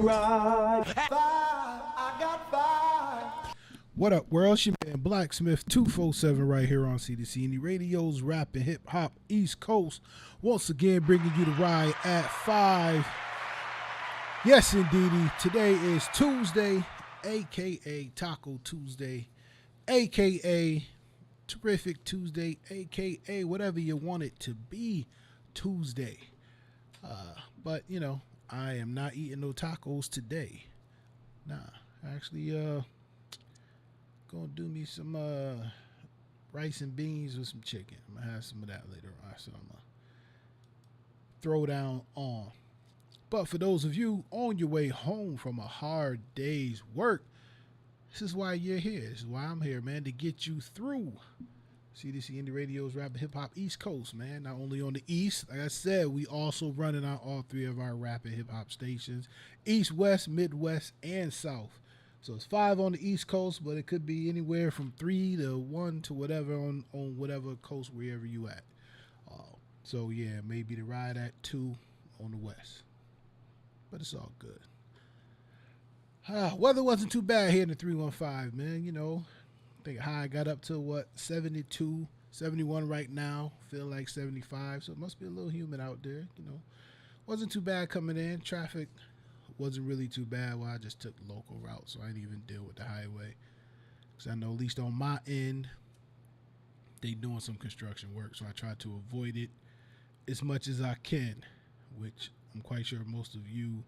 ride. Five, I got five. What up, world? It's your man Blksmith247 right here on ctwocindieriadio's Rap and Hip Hop East Coast. Once again, bringing you the ride at 5. Yes, indeedy. Today is Tuesday, a.k.a. Taco Tuesday, a.k.a. Terrific Tuesday, a.k.a. whatever you want it to be Tuesday. But, you know, I am not eating no tacos today. Nah, actually, gonna do me some rice and beans with some chicken. I'm gonna have some of that later on, so I'm gonna throw down on. But for those of you on your way home from a hard day's work, this is why you're here. This is why I'm here, man, to get you through. CDC Indie Radio's Rap and Hip Hop East Coast, man. Not only on the East, like I said, we also running out all 3 of our rap and hip hop stations: East, West, Midwest, and South. So it's 5 on the East Coast, but it could be anywhere from 3 to 1 to whatever on whatever coast, wherever you at. So yeah, maybe the ride at 2 on the West, but it's all good. Weather wasn't too bad here in the 315, man. You know, I think high got up to what, 72, 71 right now. Feel like 75, so it must be a little humid out there. You know, wasn't too bad coming in. Traffic wasn't really too bad. Well, I just took the local route, so I didn't even deal with the highway, because I know at least on my end they doing some construction work, so I try to avoid it as much as I can, which I'm quite sure most of you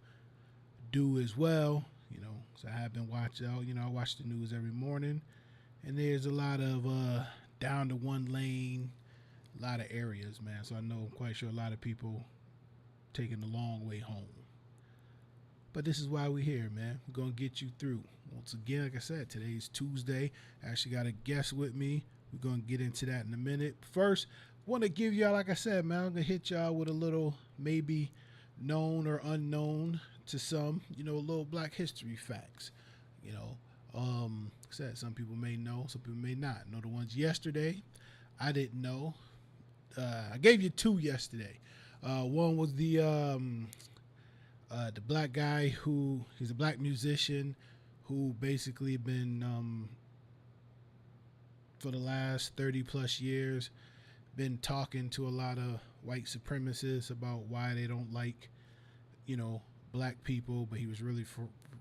do as well. You know, so I have been watching out. You know, I watch the news every morning, and there's a lot of down to one lane, a lot of areas, man. So I know, I'm quite sure a lot of people taking the long way home. But this is why we're here, man. We're going to get you through. Once again, like I said, today's Tuesday. I actually got a guest with me. We're going to get into that in a minute. First, want to give y'all, like I said, man, I'm going to hit y'all with a little maybe known or unknown to some, you know, little Black history facts. You know, like I said, some people may know, some people may not know the ones yesterday. I didn't know. I gave you 2 yesterday. One was the black guy who, he's a black musician who basically been, for the last 30 plus years, been talking to a lot of white supremacists about why they don't like, you know, black people, but he was really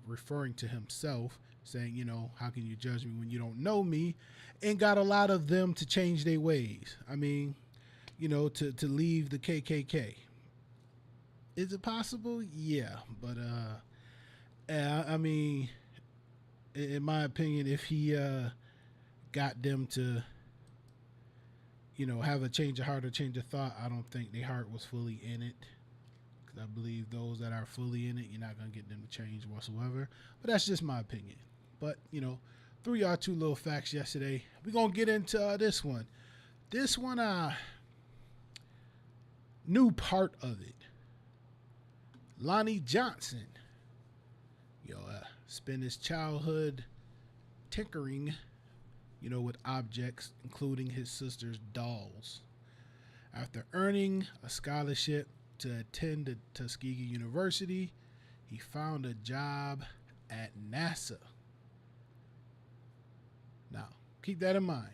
referring to himself, saying, you know, how can you judge me when you don't know me? And got a lot of them to change their ways. I mean, you know, to leave the KKK. Is it possible? Yeah, but I mean, in my opinion, if he got them to, you know, have a change of heart or change of thought, I don't think their heart was fully in it. Because I believe those that are fully in it, you're not going to get them to change whatsoever. But that's just my opinion. But, you know, threw y'all 2 little facts yesterday. We're going to get into this one. This one, new part of it. Lonnie Johnson, spent his childhood tinkering, you know, with objects, including his sister's dolls. After earning a scholarship to attend the Tuskegee University, he found a job at NASA. Now, keep that in mind.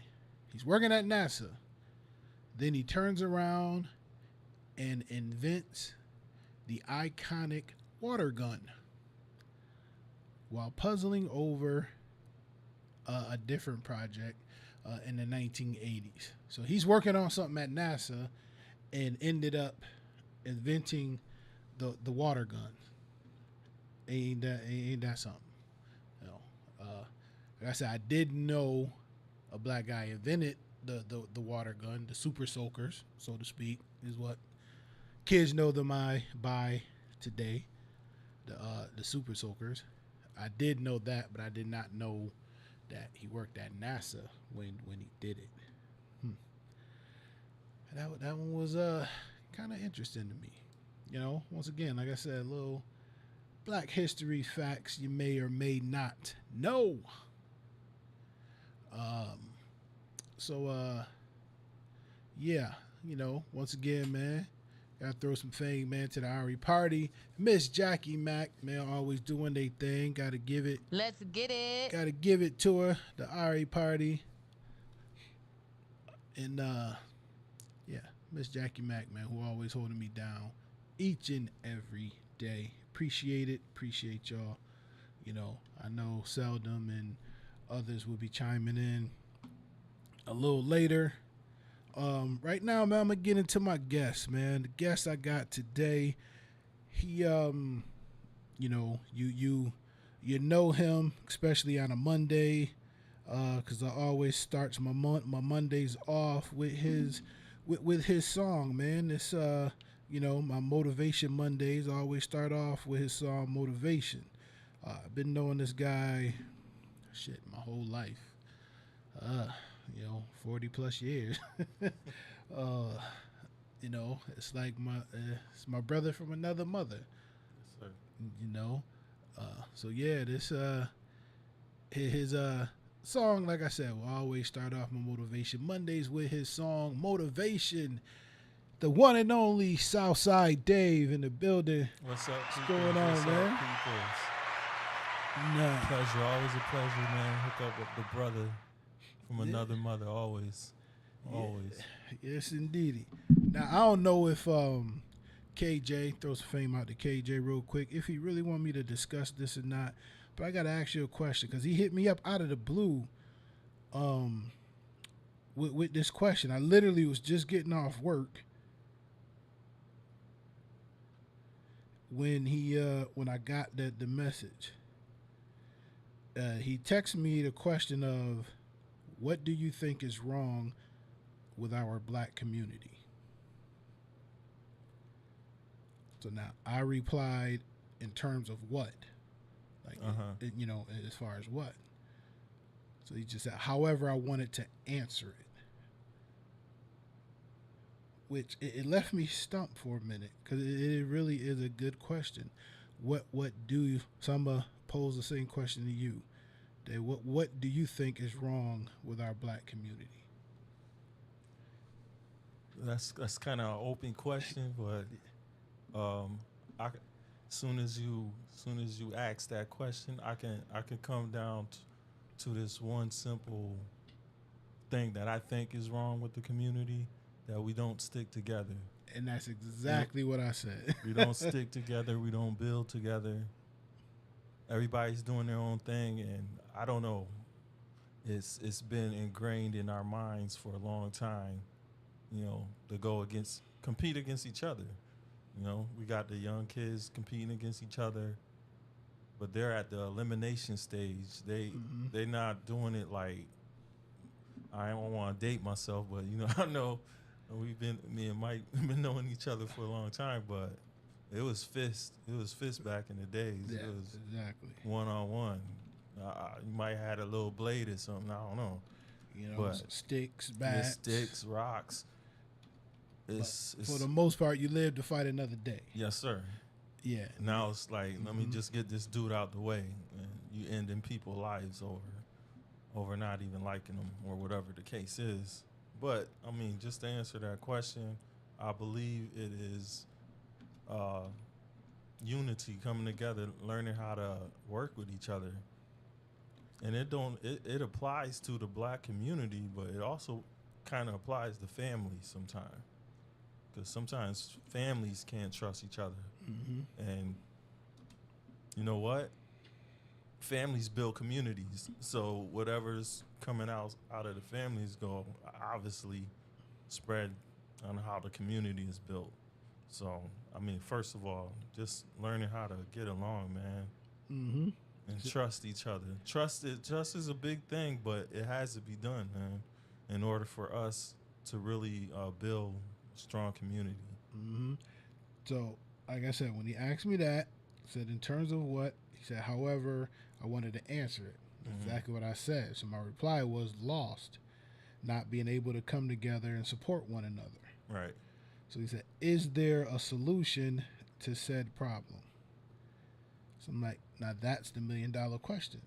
He's working at NASA. Then he turns around and invents the iconic water gun while puzzling over a different project in the 1980s. So he's working on something at NASA and ended up inventing the water gun. Ain't that something? You know, like I said, I did know a black guy invented the water gun, the super soakers, so to speak, is what kids know them by today. The super soakers. I did know that, but I did not know that he worked at NASA when he did it. That one was kind of interesting to me. You know, once again, like I said, little Black history facts you may or may not know. Yeah, you know, once again, man, Gotta throw some fame, man, to the RE party. Miss Jackie Mack, man, always doing their thing. Gotta give it. Let's get it. Gotta give it to her, the RE party. And yeah, Miss Jackie Mack, man, who always holding me down each and every day. Appreciate it. Appreciate y'all. You know, I know Seldom and others will be chiming in a little later. Right now, man, I'm gonna get into my guest, man. The guest I got today, he, you know, you know him, especially on a Monday, because I always starts my Mondays off with his song, man. This, you know, my motivation Mondays always start off with his song Motivation. I've been knowing this guy, shit, my whole life. You know, 40 plus years. You know, it's like it's my brother from another mother. Yes, sir. You know, so yeah, this his song, like I said, will always start off my motivation Mondays with his song Motivation. The one and only Southside Dave in the building. What's up, What's people? going on, What's man? up, people? Nah. Pleasure, always a pleasure, man. Hook up with the brother from another mother, always. Always. Yes, indeedy. Now, I don't know if KJ, throw some fame out to KJ real quick, if he really want me to discuss this or not. But I got to ask you a question because he hit me up out of the blue with this question. I literally was just getting off work when I got the message. He texted me the question of, what do you think is wrong with our black community? So now I replied in terms of what? Like, you know, as far as what? So he just said, however I wanted to answer it. Which it left me stumped for a minute because it really is a good question. What do you, so I'm going to pose the same question to you. Dave, what do you think is wrong with our black community? That's kind of an open question, but soon as you ask that question, I can come down to this one simple thing that I think is wrong with the community, that we don't stick together. And that's exactly what I said. We don't stick together. We don't build together. Everybody's doing their own thing, and I don't know. It's been ingrained in our minds for a long time, you know, to compete against each other. You know, we got the young kids competing against each other, but they're at the elimination stage. They're not doing it like, I don't want to date myself, but you know, I know me and Mike been knowing each other for a long time, but it was fist back in the days. Yeah, it was exactly. One-on-one. You might have had a little blade or something, I don't know. You know, but sticks, bats. sticks, rocks. It's for the most part, you live to fight another day. Yes, sir. Yeah. Now it's like, let me just get this dude out the way, and you ending people's lives over not even liking them or whatever the case is. But I mean, just to answer that question, I believe it is unity, coming together, learning how to work with each other. And it applies to the black community, but it also kind of applies to families sometimes. Because sometimes families can't trust each other. Mm-hmm. And you know what? Families build communities. So whatever's coming out of the families go obviously spread on how the community is built. So, I mean, first of all, just learning how to get along, man. Mm-hmm. And trust each other. Trust is a big thing, but it has to be done, man, in order for us to really build a strong community. Mm-hmm. So, like I said, when he asked me that, I said in terms of what, he said, however, I wanted to answer it. Exactly what I said. So my reply was lost, not being able to come together and support one another. Right. So he said, is there a solution to said problem? So I'm like, now that's the $1 million question.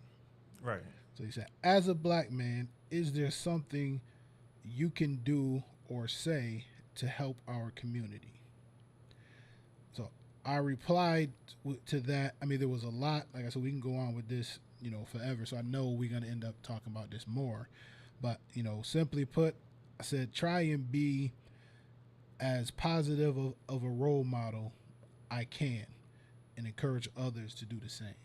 Right. So he said, as a black man, is there something you can do or say to help our community? I replied to that. I mean, there was a lot. Like I said, we can go on with this, forever. So I know we're going to end up talking about this more. But, simply put, I said, try and be as positive of a role model I can and encourage others to do the same.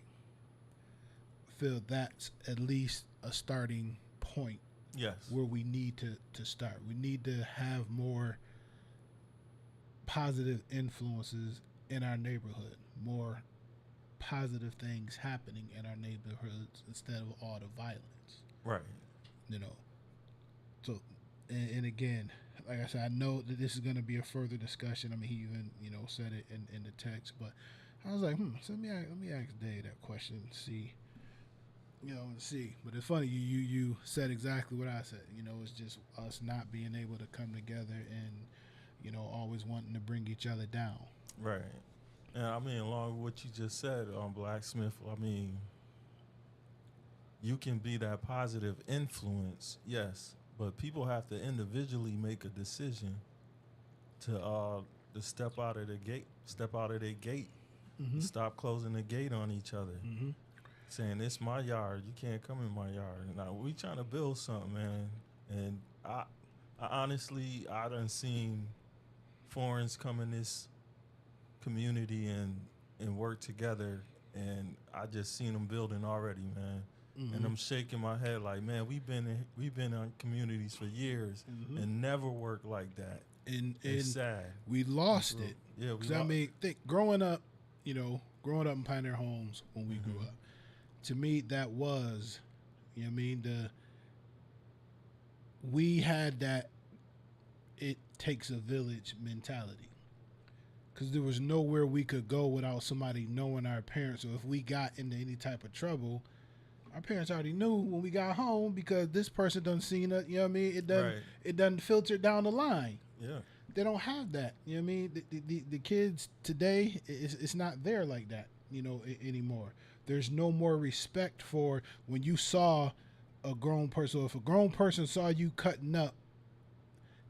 I feel that's at least a starting point. Yes. Where we need to start. We need to have more positive influences in our neighborhood, more positive things happening in our neighborhoods instead of all the violence. Right. So, and again, like I said, I know that this is going to be a further discussion. I mean, he even, said it in the text, but I was like, so let me ask Dave that question and see. And see. But it's funny, you said exactly what I said. It's just us not being able to come together and, always wanting to bring each other down. Right. And I mean, along with what you just said on Blacksmith, I mean, you can be that positive influence, yes, but people have to individually make a decision to step out of their gate, Mm-hmm. stop closing the gate on each other. Mm-hmm. Saying it's my yard, you can't come in my yard. Now we trying to build something, man. And I honestly, I done seen foreigners come in this community and work together, and I just seen them building already, man. Mm-hmm. And I'm shaking my head like, man, we've been in communities for years mm-hmm. and never worked like that. And it's sad. We lost it. Yeah, I mean, growing up in Pioneer Homes when we mm-hmm. grew up. To me, that was, we had that it takes a village mentality. Because there was nowhere we could go without somebody knowing our parents. So if we got into any type of trouble, our parents already knew when we got home because this person done seen it, It doesn't filter down the line. Yeah. They don't have that. The kids today, it's not there like that, anymore. There's no more respect for when you saw a grown person. So if a grown person saw you cutting up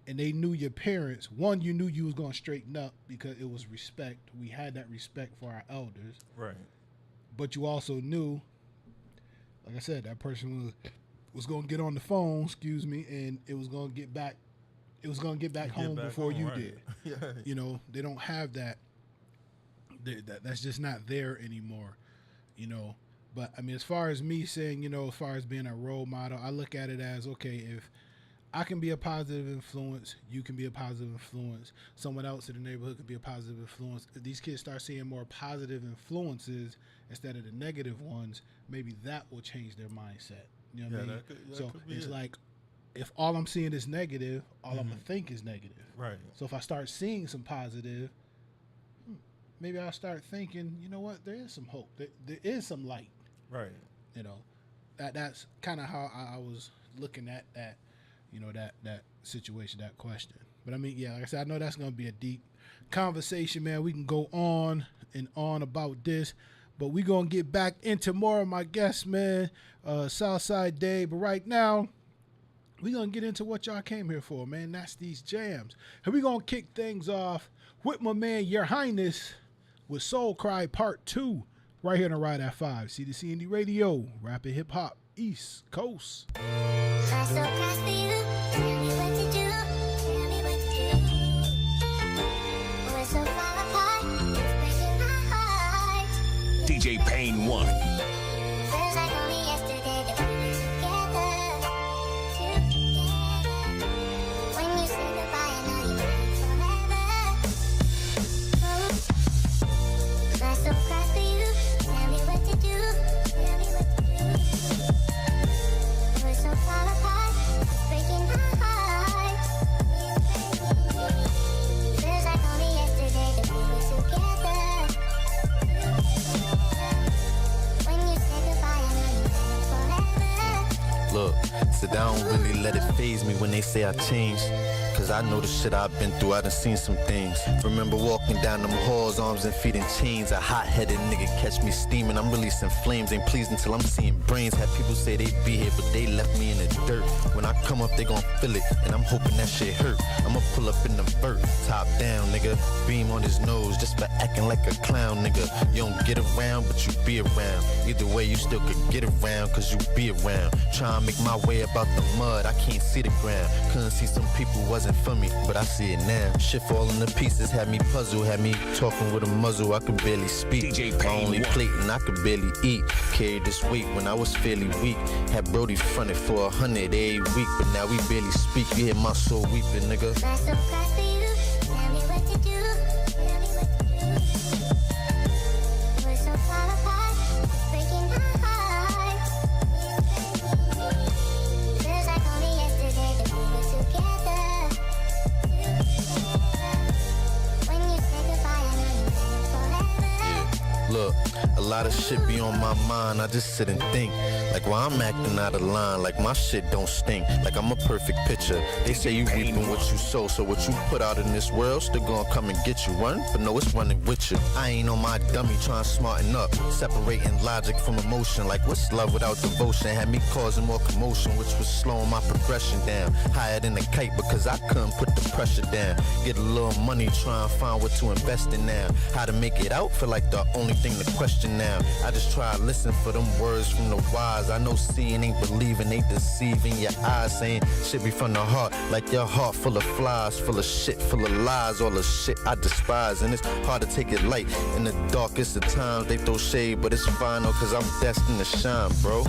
and they knew your parents, one, you knew you was going to straighten up because it was respect. We had that respect for our elders. Right. But you also knew, like I said, that person was going to get on the phone, and it was going to get back. It was going to get back home before you right. did. Yeah. They don't have that. That's just not there anymore. But I mean, as far as me saying, as far as being a role model, I look at it as, okay, if I can be a positive influence, you can be a positive influence, someone else in the neighborhood could be a positive influence. If these kids start seeing more positive influences instead of the negative ones, maybe that will change their mindset. You know what I mean? So it's like, if all I'm seeing is negative, all I'm going to think is negative. Right. So if I start seeing some positive, maybe I'll start thinking, you know what, there is some hope. There is some light. Right. That's kind of how I was looking at that, that situation, that question. But I mean, yeah, like I said, I know that's going to be a deep conversation, man. We can go on and on about this, but we're going to get back into more of my guests, man, Southside Dave. But right now, we're going to get into what y'all came here for, man. That's these jams. And we're going to kick things off with my man, Your Highness, with Soul Cry Part 2, right here on the Ride at 5. ctwocindieradio, Rapid Hip Hop, East Coast. I'm so proud for you. Tell me what to do. Tell me what to do. We're so far apart. It's breaking my heart. DJ Payne 1. Feels like only yesterday that we were together. When you say goodbye, I know you meant forever. I'm so proud for you. Tell me what to do. Tell me what to do. We're so far apart. It's breaking my heart. Feels like only yesterday that we were together. When you say goodbye, I know you meant forever. Look, so I don't really let it faze me when they say I changed. cause I know the shit I've been through, I done seen some things. Remember walking down them halls, arms and feet in chains. A hot-headed nigga catch me steaming, I'm releasing flames. Ain't pleased until I'm seeing brains. Had people say they'd be here, but they left me in the dirt. When I come up, they gon' feel it, and I'm hoping that shit hurt. I'ma pull up in the vert, top down, nigga. Beam on his nose, just for acting like a clown, nigga. You don't get around, but you be around. Either way, you still could get around, cause you be around. Try and make my way about the mud, I can't see the ground. Couldn't see some people wasn't for me, but I see it now. Shit falling to pieces, had me puzzled, had me talking with a muzzle, I could barely speak. DJ My Payne only One. plate and I could barely eat. Carried this weight when I was fairly weak. Had Brody fronted for 100 every week, but now we barely speak. You hear my soul weeping, nigga. My soul cries for you. Tell me what to do. Tell me what to do. We're so far apart, it's breaking my heart. Feels like only yesterday that we were together. When you say goodbye, I know you meant it forever. Look, a lot of shit be on my mind, I just sit and think. Like why I'm acting out of line, like my shit don't stink. Like I'm a perfect picture. They say you reaping what you sow, so what you put out in this world still gonna come and get you. Run, but no, it's running with you. I ain't on my dummy trying to smarten up. Separating logic from emotion, like what's love without devotion? Had me causing more commotion, which was slowing my progression down. Higher than a kite because I couldn't put the pressure down. Get a little money, try and find what to invest in now. How to make it out, feel like the only thing to question now. I just try to listen for them words from the wise. I know seeing ain't believing, they deceiving your eyes, saying shit be from the heart, like your heart full of flies, full of shit, full of lies, all the shit I despise. And it's hard to take it light in the darkest of times. They throw shade, but it's fine though, cause I'm destined to shine, bro.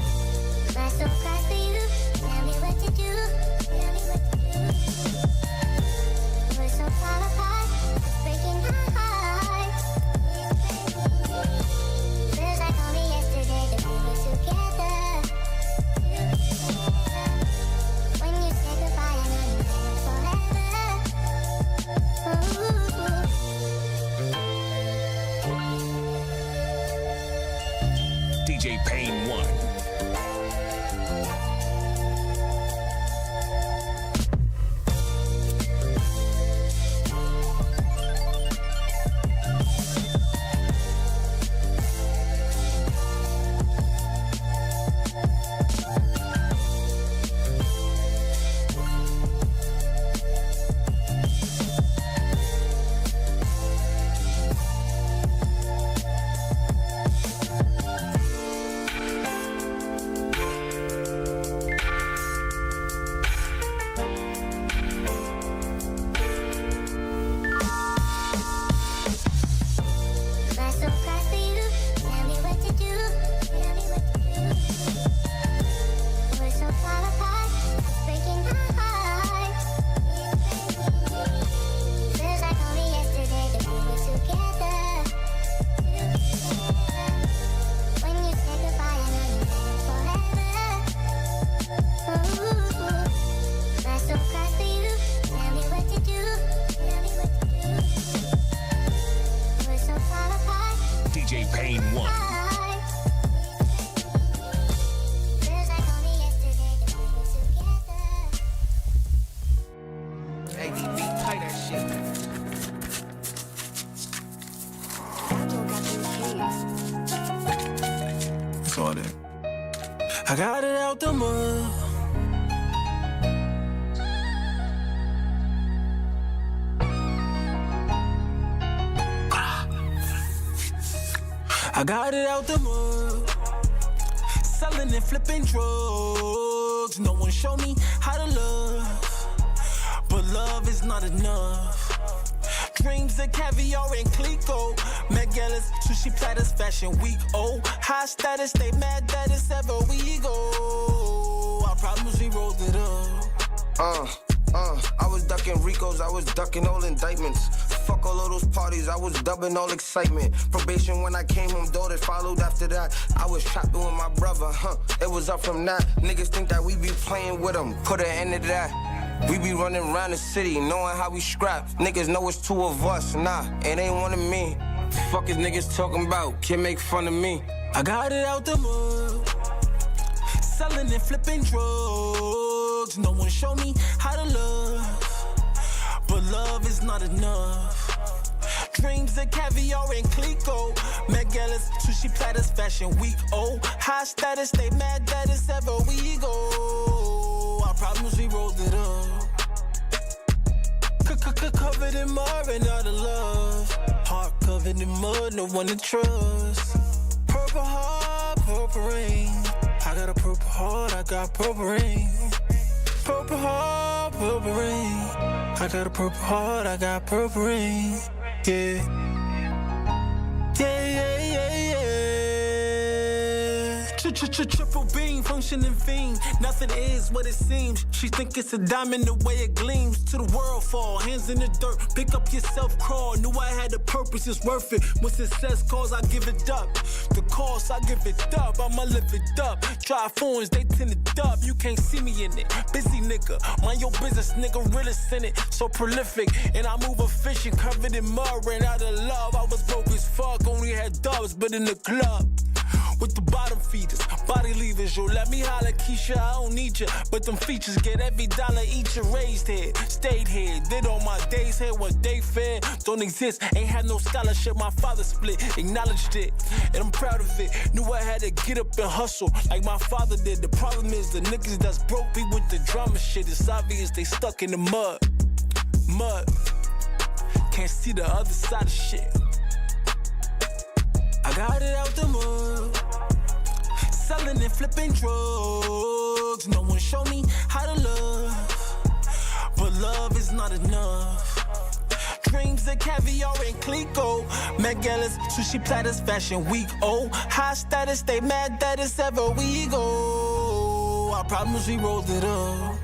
My soul cries for you. Tell me what to do. Tell me what to do. We're so far apart, it's breaking my heart. Feels like only yesterday that we were together. When you say goodbye, I know you meant it forever. DJ Payne 1. My soul cries for you. Tell me what to do. Tell me what to do. We're so far apart, it's breaking my heart. Feels like only yesterday that we were together. When you say goodbye, I know you meant it forever. My soul cries for you. Tell me what to do. Tell me what to do. We're so far apart. DJ Payne 1. Feels like only yesterday that we were together. ADB, play that shit. It's all that. I got it out the mud. I got it out the mud. Selling and flipping drugs. No one showed me how to love. But love is not enough. Dreams of caviar and Clico. Megalis, sushi platters, fashion week. Oh, high status, they mad that it's ever we go. I promise we rolled it up. I was ducking Ricos, I was ducking all indictments. Fuck all of those parties, I was dubbing all excitement. Probation when I came home, daughters followed after that. I was trapping with my brother, it was up from that. Niggas think that we be playing with them, put an end to that. We be running around the city, knowing how we scrap. Niggas know it's two of us, nah, it ain't one of me. Fuck is niggas talking about, can't make fun of me. I got it out the mud. Selling and flipping drugs. No one showed me how to love. love is not enough. Dreams of caviar and Clico. Megalas, sushi platters, fashion week. Oh, high status, they mad that it's ever we go. Our problems, we rolled it up. Covered in mud and out of love. Heart covered in mud, no one to trust. Purple heart, purple rain. I got a purple heart, I got purple rain. Purple heart, purple rain. I got a purple heart, I got purple rain. Yeah. Yeah, yeah, yeah, yeah. Triple beam, functioning fiend. Nothing is what it seems. She think it's a diamond the way it gleams. To the world fall, hands in the dirt. Pick up yourself, crawl. Knew I had a purpose, it's worth it. When success calls, I give it up. The cost, I give it up. I'ma live it up. Try phones, they tend to dub. You can't see me in it. Busy nigga, mind your business, nigga. Realest in it. So prolific, and I move efficient. Covered in mud, ran out of love. I was broke as fuck, only had dubs, but in the club. With the bottom feeders, body leavers, yo, let me holler, Keisha, I don't need ya. But them features get every dollar each, raised here, stayed here, did all my days here, what they fed, don't exist, ain't had no scholarship, my father split, acknowledged it, and I'm proud of it, knew I had to get up and hustle, like my father did, the problem is the niggas that's broke me with the drama shit, it's obvious they stuck in the mud, can't see the other side of shit. I got it out the mud, selling and flipping drugs. No one showed me how to love, but love is not enough. Dreams of caviar and Clico. Megalas, sushi platters, fashion week. Oh, high status, they mad that it's ever we go. Our problems, we rolled it up.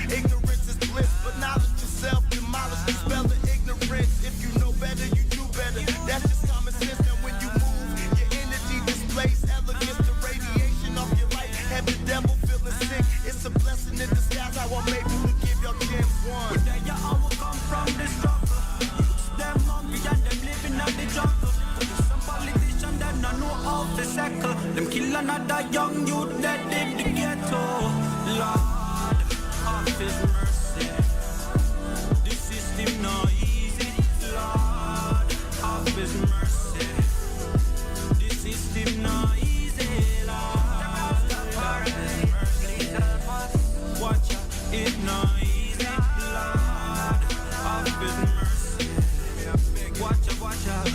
Ignorance is bliss, but knowledge is self-demolish. Spell the ignorance. If you know better, you do better. That's just common sense. youth that did the ghetto. Lord, of His mercy. This system not easy. Lord, of His mercy. This system not easy. Lord, of His mercy. Watch out, it's not easy. Lord, of His mercy. Watch out, watch out.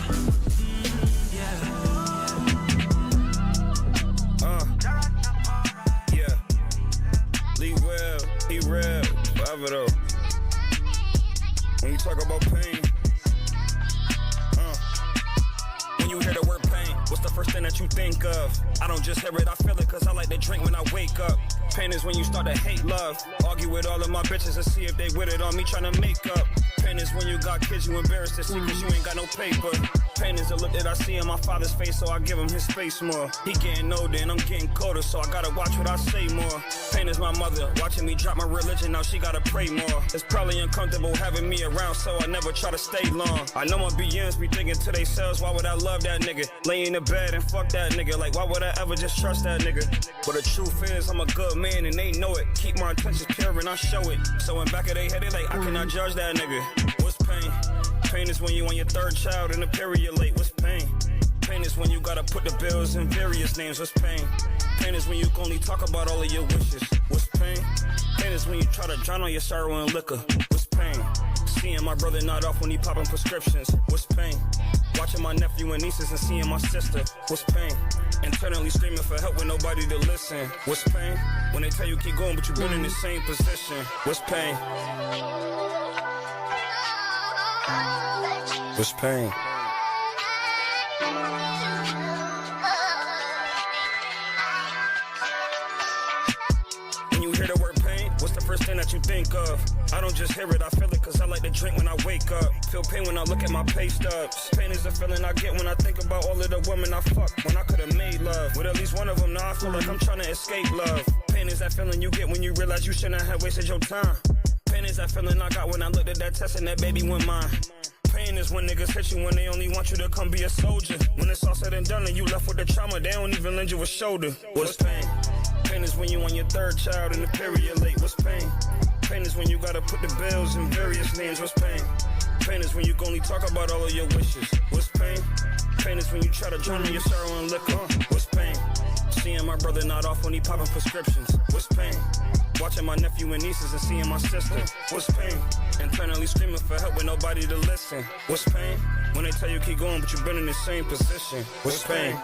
Yeah. Lee well, he real, forever though. When you talk about pain, when you hear the word pain, what's the first thing that you think of? I don't just hear it, I feel it, cause I like to drink when I wake up. Pain is when you start to hate love. Argue with all of my bitches and see if they with it on me trying to make up. Pain is when you got kids you embarrassed to see cause you ain't got no paper. Pain is the look that I see in my father's face, so I give him his space more. He getting older and I'm getting colder, so I gotta watch what I say more. Pain is my mother, watching me drop my religion, now she gotta pray more. It's probably uncomfortable having me around, so I never try to stay long. I know my BMs be thinking to themselves, why would I love that nigga? Lay in the bed and fuck that nigga, like why would I ever just trust that nigga? But the truth is, I'm a good man and they know it. Keep my intentions pure and I show it. So in back of their head, they like, I cannot judge that nigga. What's pain? Pain is when you on your third child and the period late. What's pain? Pain is when you gotta put the bills in various names. What's pain? Pain is when you can only talk about all of your wishes. What's pain? Pain is when you try to drown on your sorrow in liquor. What's pain? Seeing my brother not off when he popping prescriptions. What's pain? Watching my nephew and nieces and seeing my sister. What's pain? Internally screaming for help with nobody to listen. What's pain? When they tell you keep going but you've been in the same position. What's pain? What's pain? When you hear the word pain, what's the first thing that you think of? I don't just hear it, I feel it cause I like to drink when I wake up. Feel pain when I look at my pay stubs. Pain is the feeling I get when I think about all of the women I fucked when I could've made love. With at least one of them, now I feel like I'm trying to escape love. Pain is that feeling you get when you realize you shouldn't have wasted your time. Pain is that feeling I got when I looked at that test and that baby went mine. Pain is when niggas hit you when they only want you to come be a soldier. When it's all said and done and you left with the trauma, they don't even lend you a shoulder. What's pain? Pain is when you on your third child and the period late. What's pain? Pain is when you gotta put the bills in various names. What's pain? Pain is when you can only talk about all of your wishes. What's pain? Pain is when you try to drown in your sorrow and liquor. What's pain? Seeing my brother not off when he popping prescriptions. What's pain? Watching my nephew and nieces and seeing my sister. What's pain? Internally screaming for help with nobody to listen. What's pain? When they tell you keep going but you've been in the same position. What's pain?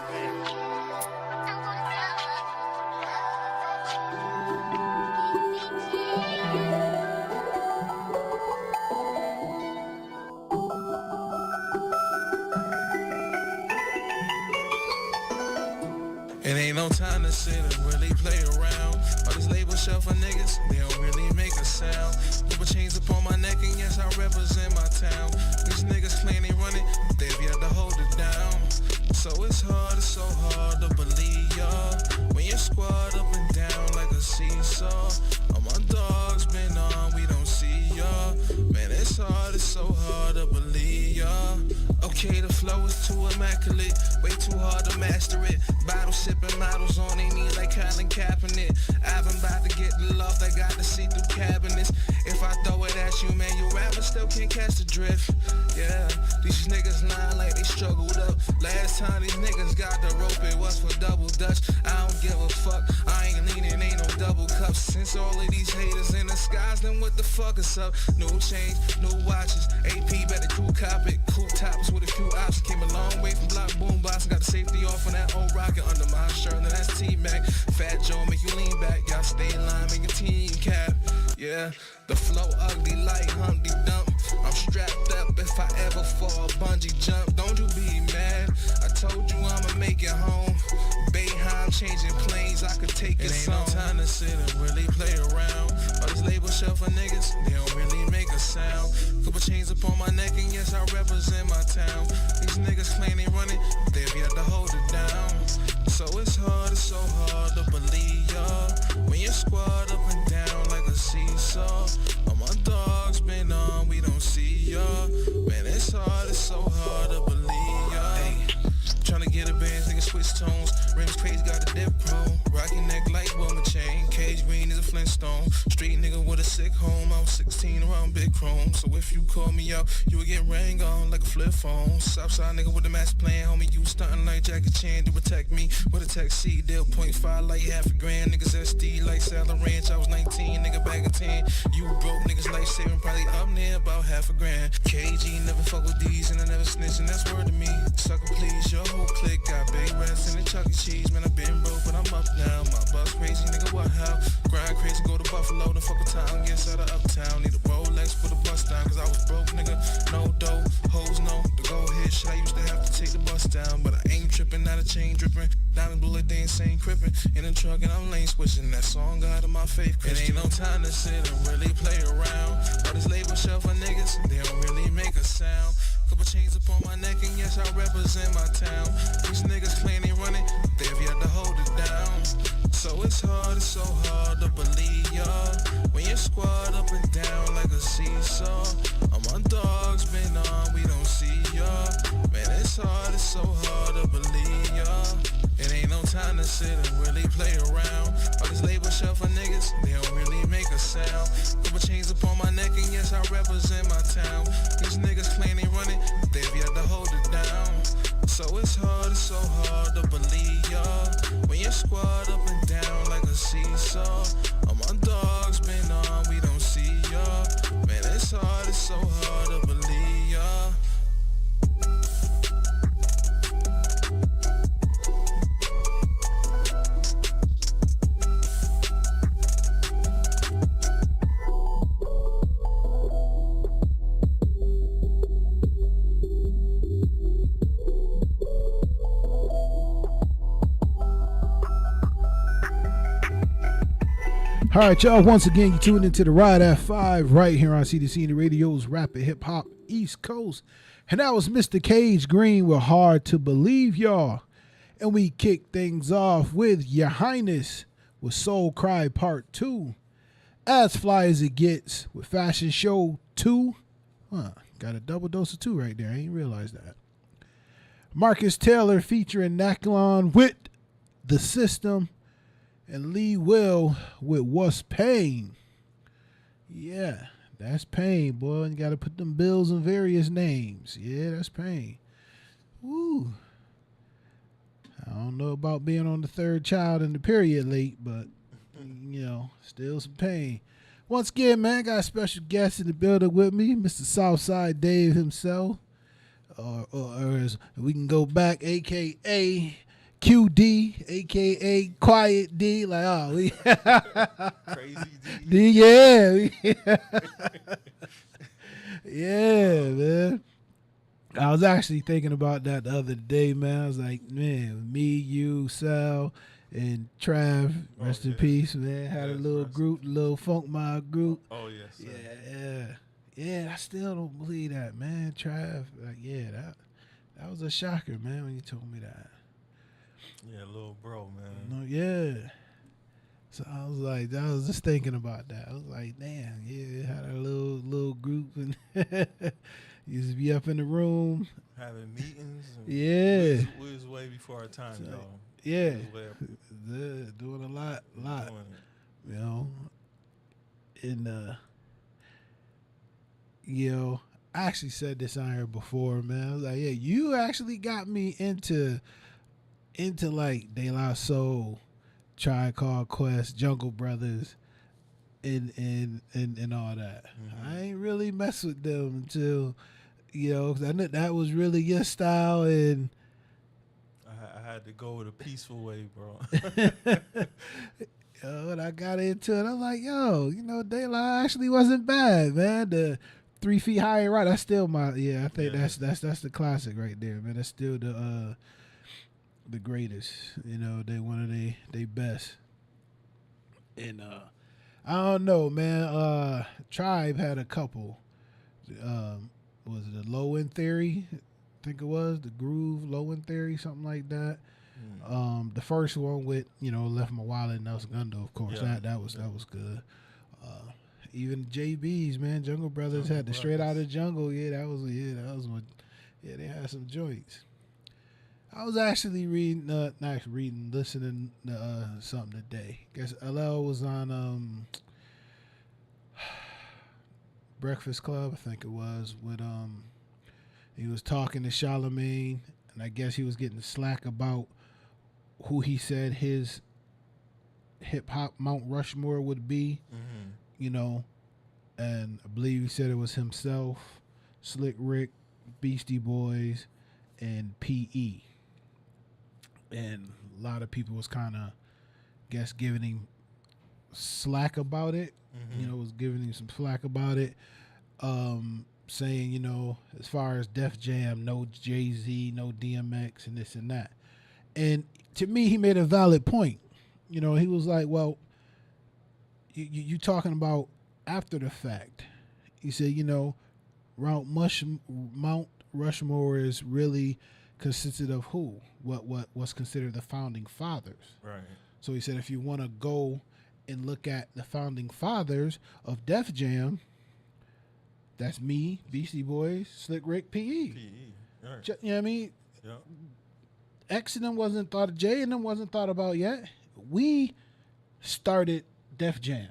It ain't no time to sit and really play around. All these label shelf for niggas, they don't really make a sound. Put chains upon my neck and yes, I represent my town. These niggas claim they run it, but they've yet to hold it down. So it's so hard to believe y'all. When your squad up and down like a seesaw. All my dogs been on, we don't see y'all. Man, it's so hard to believe y'all. Okay, the flow is too immaculate, way too hard to master it. Bottle sipping models on they knees like Colin Kaepernick. I've been about to get the love that got the see-through cabinets. If I throw it at you, man, you rappers still can't catch the drift. Yeah, these niggas lying like they struggled up. Last time these niggas got the rope, it was for double dutch. I don't give a fuck, I ain't leaning, ain't no double cups. Since all of these haters in the skies, then what the fuck is up? New change, new watches, AP better crew cop it. Cool tops with a few ops, came a long way from block boombox. Got the safety off on that old rocket under my shirt, and that's T-Mac. Fat Joe make you lean back, y'all stay in line, make a team cap. Yeah, the flow ugly like Humpty Dump. I'm strapped up if I ever fall, bungee jump. Don't you be mad, I told you I'ma make it home. Bayheim changing planes, I could take it some. It ain't no time to sit and really play around. All these label shelf for niggas, they don't really make a sound. Couple chains upon my neck and yes, I represent my town. These niggas claim they run it, but they've yet to hold it down. So it's so hard to believe y'all. When your squad up and down like a seesaw. All my dogs been on, we don't see y'all. Man, it's so hard to believe y'all. Hey, tryna get a band, nigga switch tones. Rims crazy, got the dip pro. Rocky nigga stone. Street nigga with a sick home. I was 16 around Big Chrome. So if you call me out, you would get rang on like a flip phone. Southside nigga with the mask plan, homie. You stunting like Jackie Chan to protect me. With a taxi, deal .5 like half a grand. Niggas SD like Salad Ranch. I was 19, nigga back at 10. You broke niggas life saving, probably up near about half a grand. KG never fuck with these and I never snitch, and that's word to me. Sucker please, your whole clique got big rats and the Chuck E. Cheese. Man, I been broke, but I'm up now. My bus crazy, nigga, what how? Grind crazy, go to Buffalo, then fuck a town, get out of uptown. Need a Rolex for the bus down, cause I was broke, nigga. No dough, hoes no. The go ahead shit, I used to have to take the bus down, but I ain't tripping, not a chain dripping. Diamond bullet, they insane crippin'. In the truck and I'm lane switching. That song God of my faith, Christian. It ain't no time to sit and really play around. All this label shelf for niggas, they don't really make a sound. Couple chains up on my neck and yes, I represent my town. These niggas claim they run it, they've yet to hold it down. So it's so hard to believe y'all. When your squad up and down like a seesaw. All my dogs been on, we don't see y'all. Man, it's so hard to believe y'all. It ain't no time to sit and really play around. All this label shelf for niggas, they don't really make a sound. Couple chains up on my neck and yes, I represent my town. These niggas claim they run it, they've yet to hold it down. So it's so hard to believe y'all. When your squad up and down like a seesaw. All my dogs been on, we don't see y'all. Man, it's so hard to believe y'all. All right, y'all. Once again, you tuned into the Ride at 5 right here on ctwocindieriradio's Rapid Hip Hop East Coast. And that was Mr. Cage Green with Hard to Believe, y'all. And we kick things off with Your Highness with Soul Cry Part 2. As Fly as It Gets with Fashion Show 2. Got a double dose of 2 right there. I ain't realized that. Marcus Taylor featuring Naklon with The System. And Lee Will with What's Pain. Yeah, that's pain, boy. You got to put them bills in various names. Yeah, that's pain. Woo. I don't know about being on the third child in the period late, but, you know, still some pain. Once again, man, got a special guest in the building with me, Mr. Southside Dave himself. Or as we can go back, a.k.a. QD, aka Quiet D, like we Crazy D, yeah, yeah, man. I was actually thinking about that the other day, man. I was like, man, me, you, Sal, and Trav, rest in peace, man. Had a little group, little funk mob group. Oh yes, sir. Yeah. I still don't believe that, man. Trav, like, that was a shocker, man, when you told me that. Yeah, little bro, man. No, yeah. So I was like, I was just thinking about that. I was like, damn, yeah, had a little group and used to be up in the room having meetings. And yeah, we was way before our time, so, though. Yeah, doing a lot, you know. And you know, I actually said this on here before, man. I was like, yeah, you actually got me into like De La Soul, Tribe Called Quest, Jungle Brothers, and all that. Mm-hmm. I ain't really mess with them until, you know, 'cause I knew that was really your style, and I had to go with a peaceful way, bro. When I got into it, I'm like, yo, you know, De La actually wasn't bad, man. The 3 Feet High, right? That's still my I think that's the classic right there, man. That's still the greatest, you know. They one of they best. And I don't know, man. Tribe had a couple. Was it the Low End Theory? I think it was the Groove Low End Theory, something like that. The first one with, you know, Left My Wallet and Nelson Gundo, of course. Yeah. That was good. Even JB's, man, Jungle Brothers had the Straight Outta Jungle. That was one. Yeah, they had some joints. I was actually listening to something today. Guess LL was on Breakfast Club, I think it was, with he was talking to Charlemagne, and I guess he was getting slack about who he said his hip hop Mount Rushmore would be, you know, and I believe he said it was himself, Slick Rick, Beastie Boys, and P.E. And a lot of people was kind of, guess, giving him slack about it. You know, was giving him some slack about it, saying, you know, as far as Def Jam, no Jay-Z, no DMX, and this and that. And to me, he made a valid point. You know, he was like, well, you talking about after the fact. He said, you know, Mount Rushmore is really consisted of who? What's considered the founding fathers. Right. So he said, if you want to go and look at the founding fathers of Def Jam, that's me, Beastie Boys, Slick Rick, P.E. Right. You know what I mean? Yep. X and them wasn't thought of, J and them wasn't thought about yet. We started Def Jam,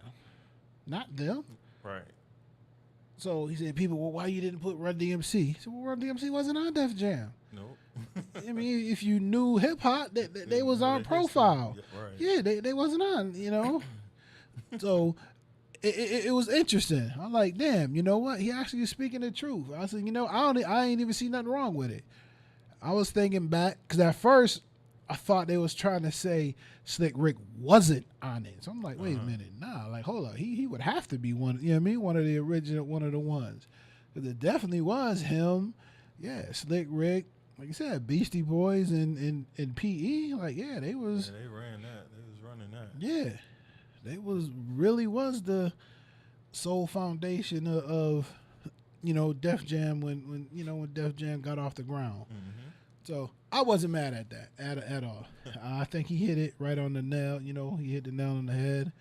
not them. Right. So he said, people, well, why you didn't put Run DMC? He said, well, Run DMC wasn't on Def Jam. Nope. I mean, if you knew hip hop, they was on profile. Yeah, they wasn't on, you know. So it was interesting. I'm like, damn, you know what? He actually is speaking the truth. I said, you know, I ain't even see nothing wrong with it. I was thinking back, because at first I thought they was trying to say Slick Rick wasn't on it. So I'm like, wait a minute, nah, like, hold up. He would have to be one, you know what I mean? One of the original, one of the ones. Because it definitely was him. Yeah, Slick Rick, like you said, Beastie Boys and P.E. Like, yeah, they was. Yeah, they ran that. They was running that. Yeah. They really was the sole foundation of you know, Def Jam when Def Jam got off the ground. So I wasn't mad at that at all. I think he hit it right on the nail. You know, he hit the nail on the head.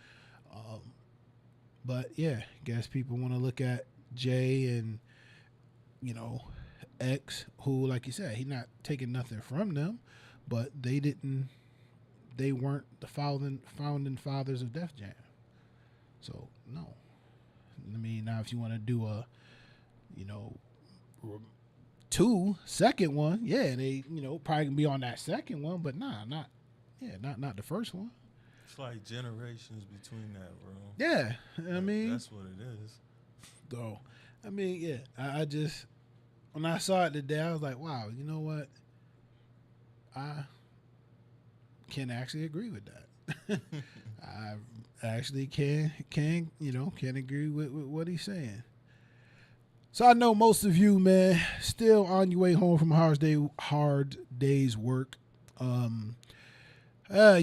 But yeah, guess people want to look at Jay and, you know, X, who, like you said, he not taking nothing from them, but they weren't the founding fathers of Def Jam. So no. I mean, now if you want to do a, you know, second one, yeah, they, you know, probably can be on that second one, but not the first one. It's like generations between that, bro. Yeah, I mean, that's what it is. So, I mean, yeah, I just, when I saw it today, I was like, wow, you know what? I can actually agree with that. I actually can agree with what he's saying. So I know most of you, man, still on your way home from a hard day's work. You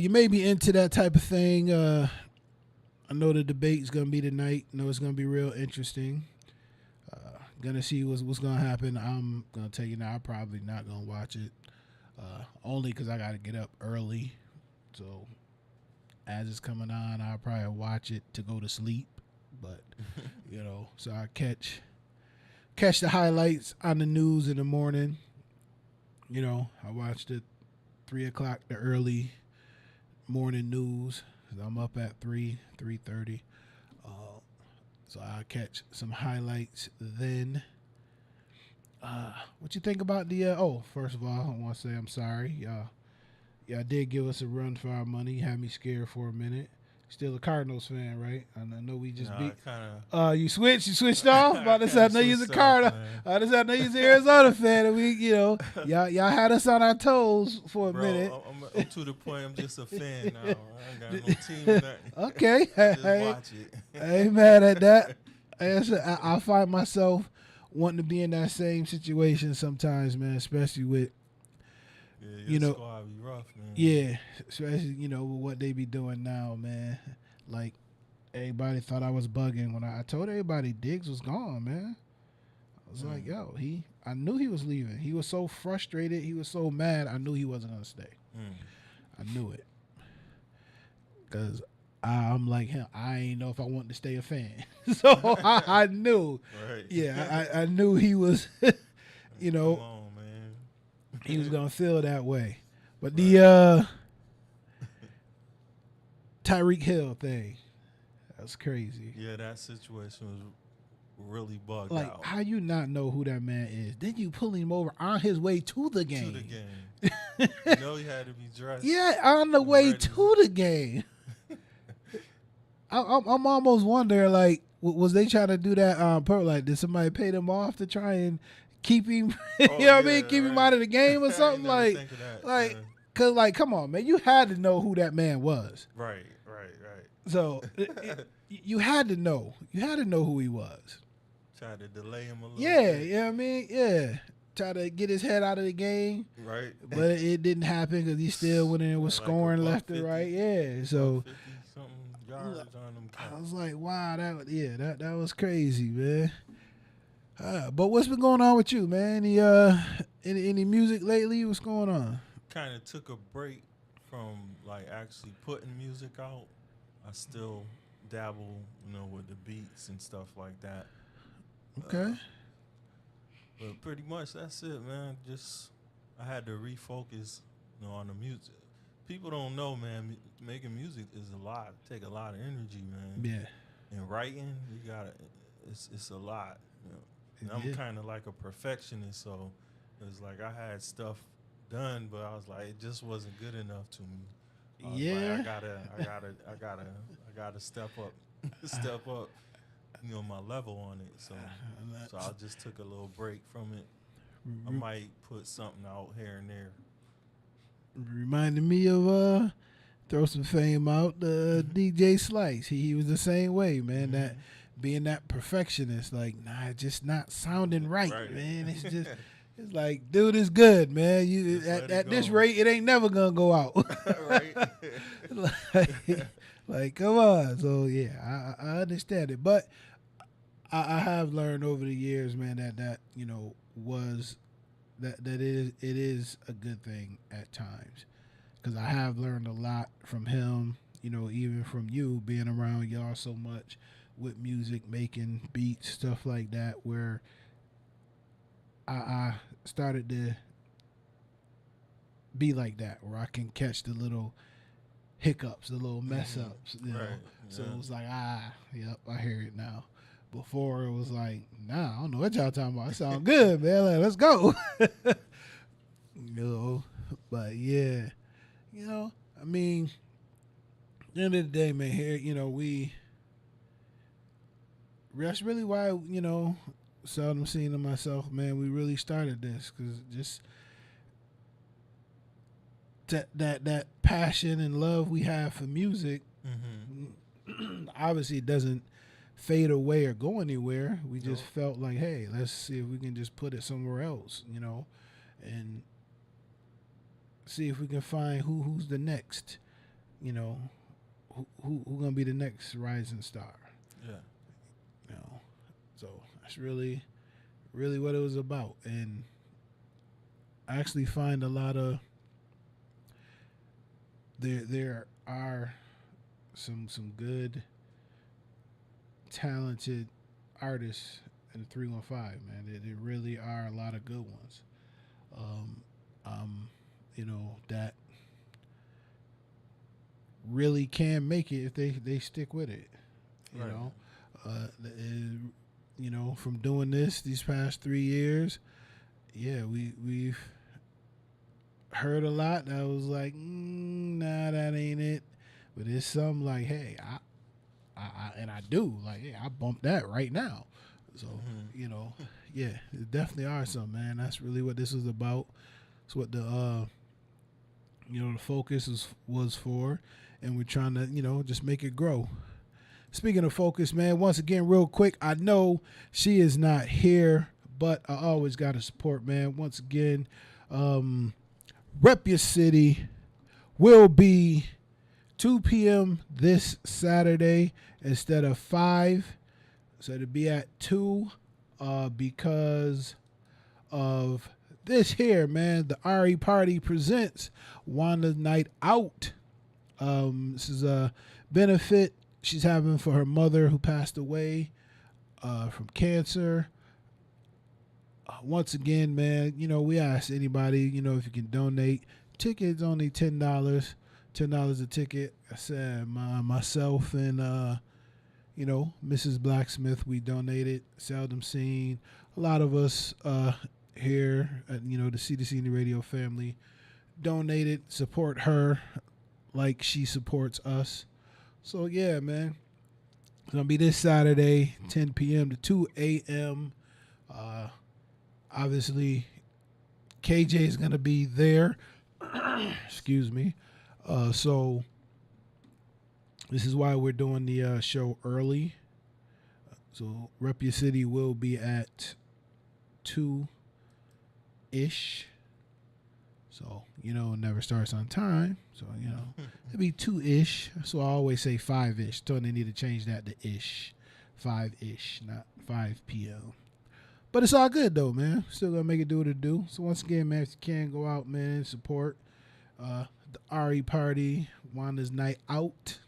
may be into that type of thing. I know the debate's gonna be tonight. I know it's gonna be real interesting. Gonna see what's gonna happen. I'm gonna tell you now, I'm probably not gonna watch it. Only because I gotta get up early. So as it's coming on, I'll probably watch it to go to sleep. But you know, so I catch the highlights on the news in the morning. You know, I watched it 3 o'clock, the early morning news. I'm up at 3:30. So I'll catch some highlights then. What you think about the, first of all, I want to say I'm sorry. Y'all did give us a run for our money. You had me scared for a minute. Still a Cardinals fan, right? I know we just beat. You switched off. About to say, I know you're a Cardinal. I just know you're an Arizona fan, and we, you know, y'all had us on our toes for a minute. I'm to the point. I'm just a fan now. I ain't got no team. Nothing. Okay, just watch it. I ain't mad at that. I find myself wanting to be in that same situation sometimes, man. Especially with. Yeah, you know, squad be rough, man. Yeah, especially, you know, with what they be doing now, man. Like, everybody thought I was bugging when I told everybody Diggs was gone, man. I was like, yo, I knew he was leaving. He was so frustrated. He was so mad. I knew he wasn't going to stay. I knew it. Because I'm like him. I ain't know if I wanted to stay a fan. So I knew. Right. Yeah, I knew he was, you know. Come on, man. He was going to feel that way. But the Tyreek Hill thing, that's crazy. Yeah, that situation was really bugged Like, out. how you not know who that man is? Then you pull him over on his way to the game. To the game. You know he had to be dressed. Yeah, on the way ready. to the game. I'm almost wondering, like, was they trying to do that on purpose? Like, did somebody pay them off to try and keep him, you know what I mean? Keep him out of the game or something? I Like, ain't never think of that, like, man. cause like, come on, man, you had to know who that man was. Right. So you had to know. You had to know who he was. Tried to delay him a little Yeah, bit. you know what I mean? Yeah. Try to get his head out of the game. Right. But it didn't happen because he still went in and was Like scoring about left and 50, right. Yeah. So 50-something yards on them. I was like, wow, that was crazy, man. But what's been going on with you, man? Any music lately? What's going on? Kind of took a break from like actually putting music out. I still dabble, with the beats and stuff like that. Okay. But pretty much that's it, man. Just I had to refocus, on the music. People don't know, man. Making music is a lot. Take a lot of energy, man. Yeah. And writing, you gotta. It's a lot. And I'm kind of like a perfectionist, so it was like I had stuff done, but I was like, it just wasn't good enough to me. Yeah. Like, I gotta step up, my level on it. So I just took a little break from it. I might put something out here and there. Reminded me of throw some fame out, DJ Slice. He was the same way, man. That being that perfectionist, like, just not sounding right. Man. It's just. It's like, dude, it's good, man. You at this rate, it ain't never gonna go out. Right. like, come on. So yeah, I understand it, but I have learned over the years, man, that was that it is a good thing at times, because I have learned a lot from him. Even from you being around y'all so much with music, making beats, stuff like that, where I started to be like that, where I can catch the little hiccups, the little mess ups, Right. So Yeah. it was like, yep, I hear it now. Before it was like, nah, I don't know what y'all talking about. It sound good, man. Like, let's go. But yeah, I mean, at the end of the day, man, here, that's really why, seldom seen to myself, man, we really started this, because just that passion and love we have for music, obviously it doesn't fade away or go anywhere. We just felt like, hey, let's see if we can just put it somewhere else, and see if we can find who's the next, who gonna be the next rising star. Yeah. So that's really what it was about. And I actually find a lot of there are some good talented artists in the 315, man. There really are a lot of good ones. That really can make it if they stick with it. From doing these past 3 years, we've heard a lot that was like, nah, that ain't it. But it's something like, hey, I do, like, hey, I bump that right now. So, there definitely are some, man. That's really what this is about. It's what the focus was for, and we're trying to, just make it grow. Speaking of focus, man, once again, real quick, I know she is not here, but I always got to support, man. Once again, Rep Your City will be 2 p.m. this Saturday instead of 5. So to be at 2 because of this here, man. The RE Party presents Wanda Night Out. This is a benefit she's having for her mother who passed away from cancer. Once again, man, we ask anybody, if you can donate. Tickets only $10. $10 a ticket. I said myself and Mrs. Blacksmith, we donated. Seldom Seen. A lot of us here at, the ctwocindieradio family donated, support her like she supports us. So, yeah, man. It's going to be this Saturday, 10 p.m. to 2 a.m. Obviously, KJ is going to be there. Excuse me. So this is why we're doing the show early. So Rep Your City will be at 2-ish. So, it never starts on time. So, it'll be 2-ish. So I always say 5-ish. So they need to change that to ish. 5-ish, not 5 p.m. But it's all good, though, man. Still going to make it do what it do. So once again, man, if you can, go out, man, support the RE party, Wanda's night out.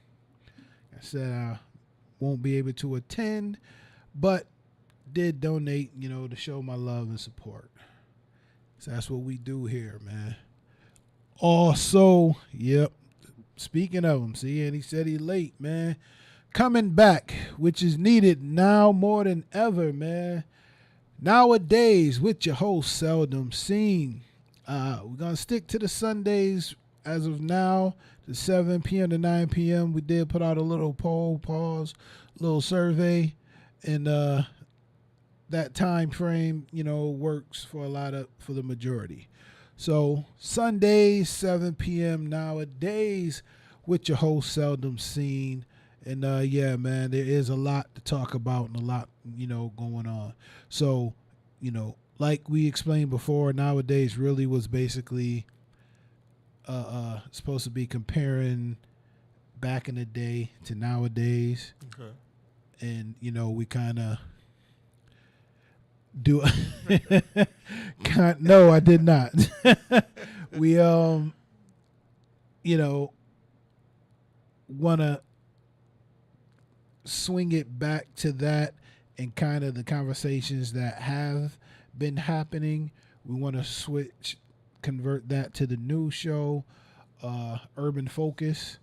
I said I won't be able to attend, but did donate, to show my love and support. So that's what we do here, man. Also, yep, speaking of him, see, and he said he late, man. Coming back, which is needed now more than ever, man. Nowadays, with your host, Seldom Seen. We're going to stick to the Sundays as of now, to 7 p.m. to 9 p.m. We did put out a little little survey, and that time frame, works for the majority. So Sundays, 7 p.m. nowadays, with your host, Seldom Seen. And yeah, man, there is a lot to talk about and a lot, going on. So, like we explained before, nowadays really was basically supposed to be comparing back in the day to nowadays. Okay. And, we kind of do. No, I did not. We, want to swing it back to that and kind of the conversations that have been happening. We want to convert that to the new show, Urban Focus,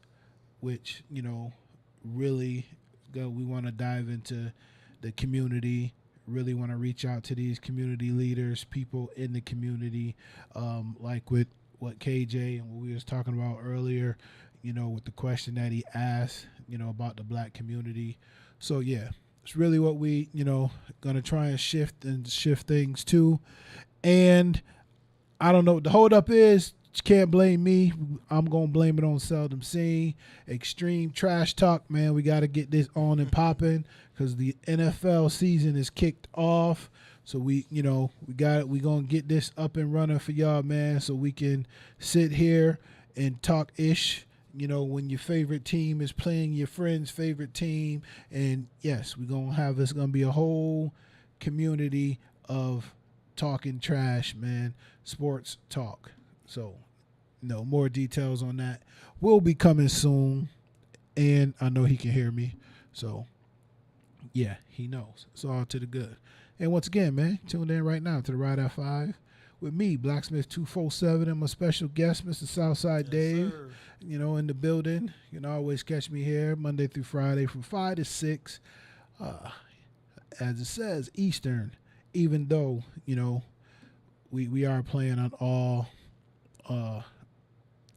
which, really we want to dive into the community, really want to reach out to these community leaders, people in the community, like with what KJ and what we was talking about earlier, with the question that he asked, about the black community. So yeah, it's really what we, gonna try and shift things to. And I don't know what the hold up is. You can't blame me. I'm gonna blame it on Seldom Seen. Extreme trash talk, man. We gotta get this on and popping because the NFL season is kicked off. So we gonna get this up and running for y'all, man, so we can sit here and talk ish. When your favorite team is playing your friend's favorite team. And yes, it's going to be a whole community of talking trash, man. Sports talk. So, more details on that will be coming soon. And I know he can hear me. So, yeah, he knows. It's all to the good. And once again, man, tuned in right now to the Ride at 5 with me, Blksmith247, and my special guest, Mr. Southside Dave. Sir. In the building. You can always catch me here Monday through Friday from 5 to 6, as it says, Eastern, even though, we are playing on all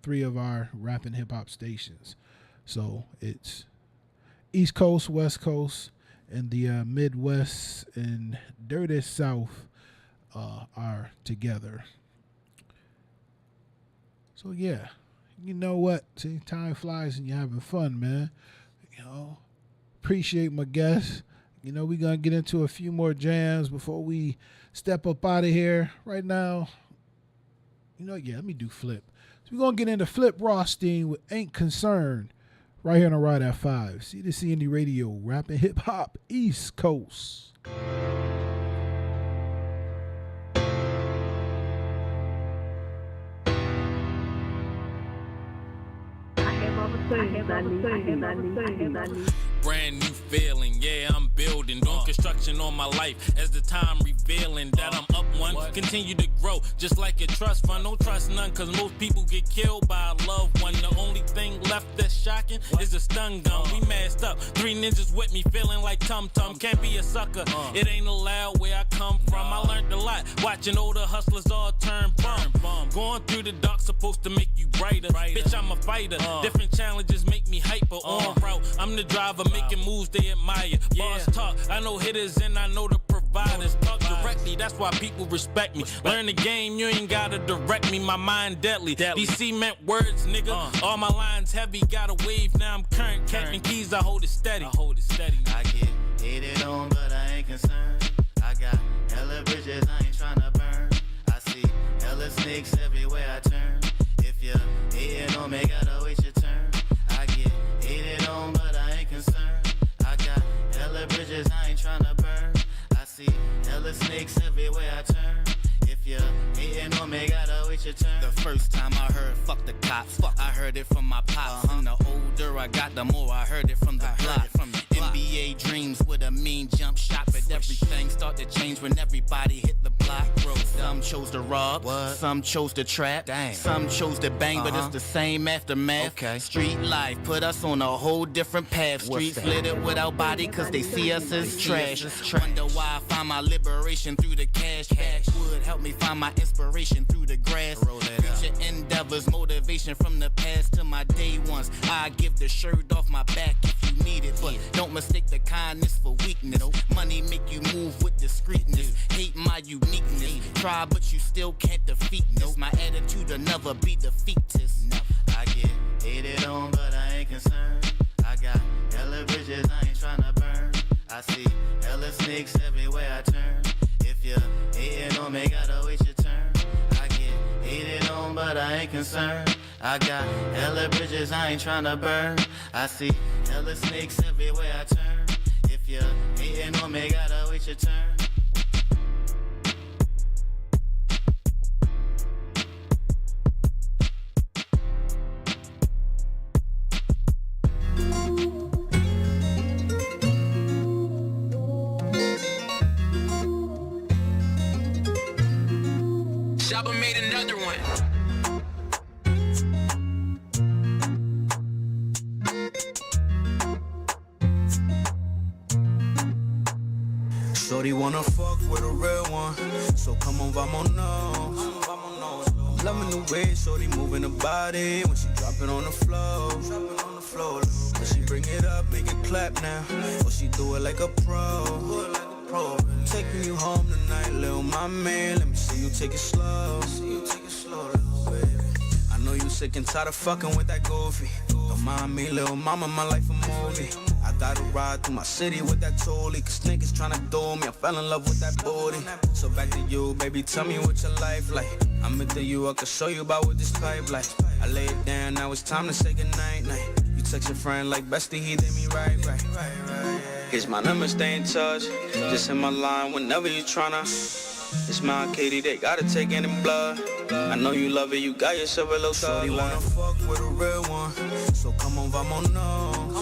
3 of our rap and hip-hop stations. So it's East Coast, West Coast, and the Midwest and dirty South are together. So, yeah. You know what? See, time flies and you're having fun, man. Appreciate my guests. We're going to get into a few more jams before we step up out of here. Right now, let me do Flip. So we're going to get into Flip Rothstein with Ain't Concerned right here on the Ride at 5. ctwocindieradio, rap and hip hop, East Coast. I have all the things I need. brand new feeling. Yeah, I'm building, doing construction on my life as the time revealing that I'm up one. Continue to grow just like a trust fund. Don't trust none, cause most people get killed by a loved one. The only thing left that's shocking is a stun gun. We masked up, 3 ninjas with me, feeling like Tum Tum. Can't be a sucker, it ain't allowed where I come from. I learned a lot, watching older hustlers all turn bum. Going through the dark supposed to make you brighter. Bitch, I'm a fighter. Different challenges make me hyper. On route, I'm the driver, making moves they admire. Boss talk, I know hitters and I know the providers. Talk directly, that's why people respect me. Learn the game, you ain't gotta direct me. My mind deadly. These cement words, nigga. All my lines heavy, got a wave. Now I'm current. Catching keys, I hold it steady. I get hated on, but I ain't concerned. I got hella bridges, I ain't tryna burn. I see hella snakes everywhere I turn. If you're hating on me, gotta wait your turn. I get hated on, but I ain't concerned. I got hella bridges, I ain't tryna burn. I see hella snakes everywhere I turn. If you're hating on me, gotta wait your turn. The first time I heard fuck the cops, I heard it from my pops. And the older I got, the more I heard it from the block. NBA dreams with a mean jump shot, but everything start to change when everybody hit the block. Some chose to rob, some chose to trap, some chose to bang, but it's the same aftermath. Street life put us on a whole different path. Streets littered without body cause they see us as trash. Wonder why I find my liberation through the cash. Would help me find my inspiration through the grass. Future endeavors, motivation from the past to my day ones. I give the shirt off my back if you need it, but don't mistake the kindness for weakness. Money make you move with discreetness. Hate my uniqueness. Try but you still can't defeat this. My attitude will never be defeatist. I get hated on, but I ain't concerned. I got hella bridges, I ain't tryna burn. I see hella snakes everywhere I turn. If you're hating on me, gotta wait your turn. I get hated on, but I ain't concerned. I got hella bridges, I ain't tryna burn. I see hella snakes everywhere I turn. If you're hating on me, gotta wait your turn. Shabba made another one. Shorty wanna fuck with a real one, so come on, vámonos. I'm loving the way Shorty moving her body when she drop it on the floor. When she bring it up, make it clap now. Or she do it like a pro. Taking you home tonight, little mommy. Let me see you take it slow. Little baby. I know you sick and tired of fucking with that goofy. Don't mind me, little mama, my life a movie. I gotta ride through my city with that tolly, cause niggas tryna do me. I fell in love with that booty. So back to you, baby, tell me what your life like. I'm into you, I can show you about what this pipe like. I lay it down, now it's time to say goodnight, night. You text your friend like bestie, he did me right. Here's my number, stay in touch. Just hit my line whenever you tryna. It's my Katie, they gotta take any blood. I know you love it, you got yourself a little shorty wanna fuck with a real one, so come on, vámonos.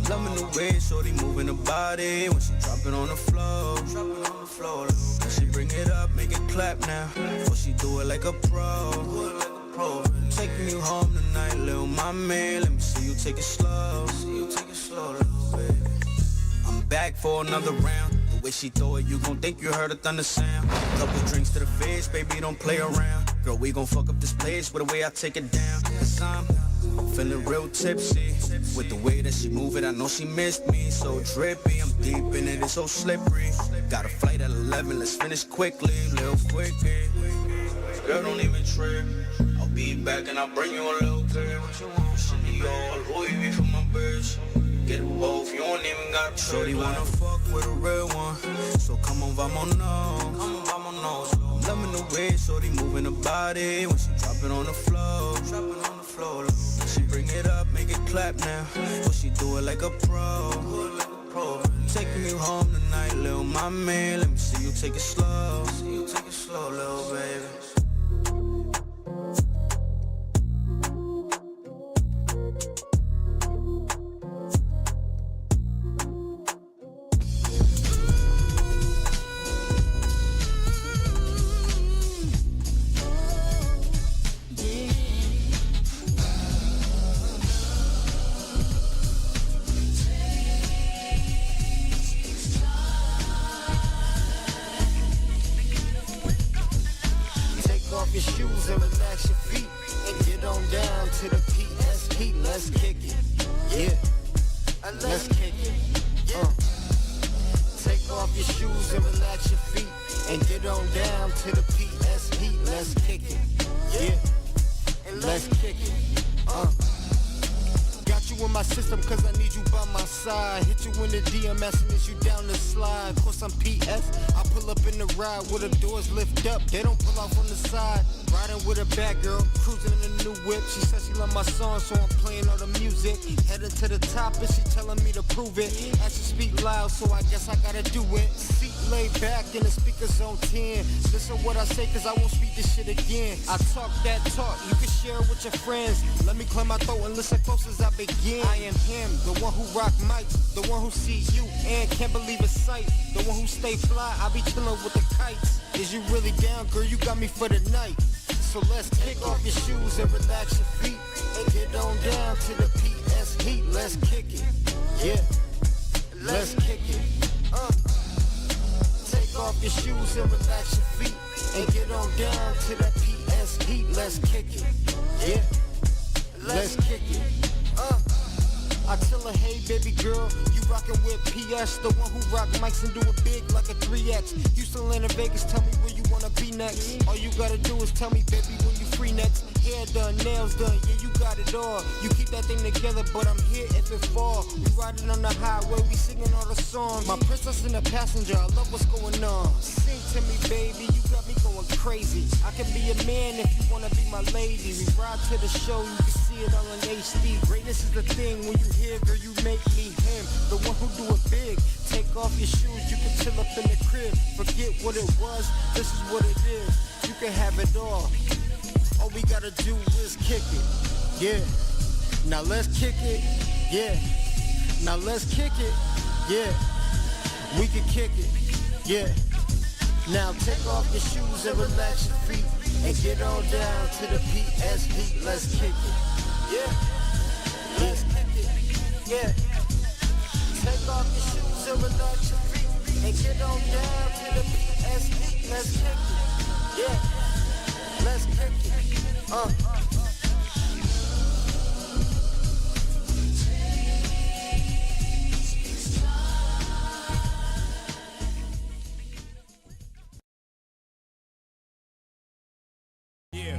Loving the way Shorty moving her body when she drop it on the floor. When she bring it up, make it clap now. Or she do it like a pro. Taking you home tonight, little mommy. Let me see you take it slow. Little baby. I'm back for another round. The way she throw it, you gon' think you heard a thunder sound. Couple drinks to the face, baby, don't play around. Girl, we gon' fuck up this place with the way I take it down. Cause I'm feeling real tipsy. With the way that she move it, I know she missed me. So drippy, I'm deep in it, it's so slippery. Got a flight at 11, let's finish quickly, little quickie. Girl, don't even trip. I'll be back and I'll bring you a little crib. Chanel, Louis V for my bitch. Get it both, you don't even got to. Shorty wanna fuck with a real one, so come on, vámonos. I'm loving the way Shorty moving her body when she drop it on the floor. When she bring it up, make it clap now. Or she do it like a pro. Taking you home tonight, little mommy. Let me see you take it slow. Little baby. let's kick it. Take off your shoes and relax your feet and get on down to the PS heat. Let's kick it. Yeah, let's kick it. Got you in my system cause I need you by my side. Hit you in the DM asking is you down the slide. Cause I'm PS, I pull up in the ride where the doors lift up, they don't pull off on the side. Riding with a bad girl, cruising in a new whip. She said she love my song, so I'm playing all the music. Headed to the top and she telling me to prove it. I should speak loud, so I guess I gotta do it. Seat laid back and the speakers on 10. Listen what I say cause I won't speak this shit again. I talk that talk, you can share it with your friends. Let me clear my throat and listen close as I begin. I am him, the one who rock mics, the one who see you and can't believe his sight. The one who stay fly, I be chillin' with the kites. Is you really down, girl? You got me for the night. So let's kick off your shoes and relax your feet and get on down to the PS heat. Let's kick it, yeah. Let's kick it. Take off your shoes and relax your feet and get on down to the PS heat. Let's kick it, yeah. Let's kick it. I tell her, hey baby girl, you rockin' with PS, the one who rock mics and do it big like a 3X. You still in Vegas, tell me where you wanna be next. All you gotta do is tell me, baby, when you free next. Hair done, nails done, yeah, you got it all. You keep that thing together, but I'm here if it fall. We riding on the highway, we singing all the songs. My princess in the passenger, I love what's going on. Sing to me, baby, you got me going crazy. I can be a man if you wanna be my lady. We ride to the show, you can see it all in HD. Greatness is the thing, when you hear, girl, you make me him. The one who do it big. Take off your shoes, you can chill up in the crib. Forget what it was, this is what it is. You can have it all. All we gotta do is kick it, yeah. Now let's kick it, yeah. Now let's kick it, yeah. We can kick it, yeah. Now take off your shoes and relax your feet and get on down to the PS heat. Let's kick it, yeah. Let's kick it, yeah. Take off your shoes and relax your feet and get on down to the PS heat. Let's kick it, yeah. Let's kick it. Yeah,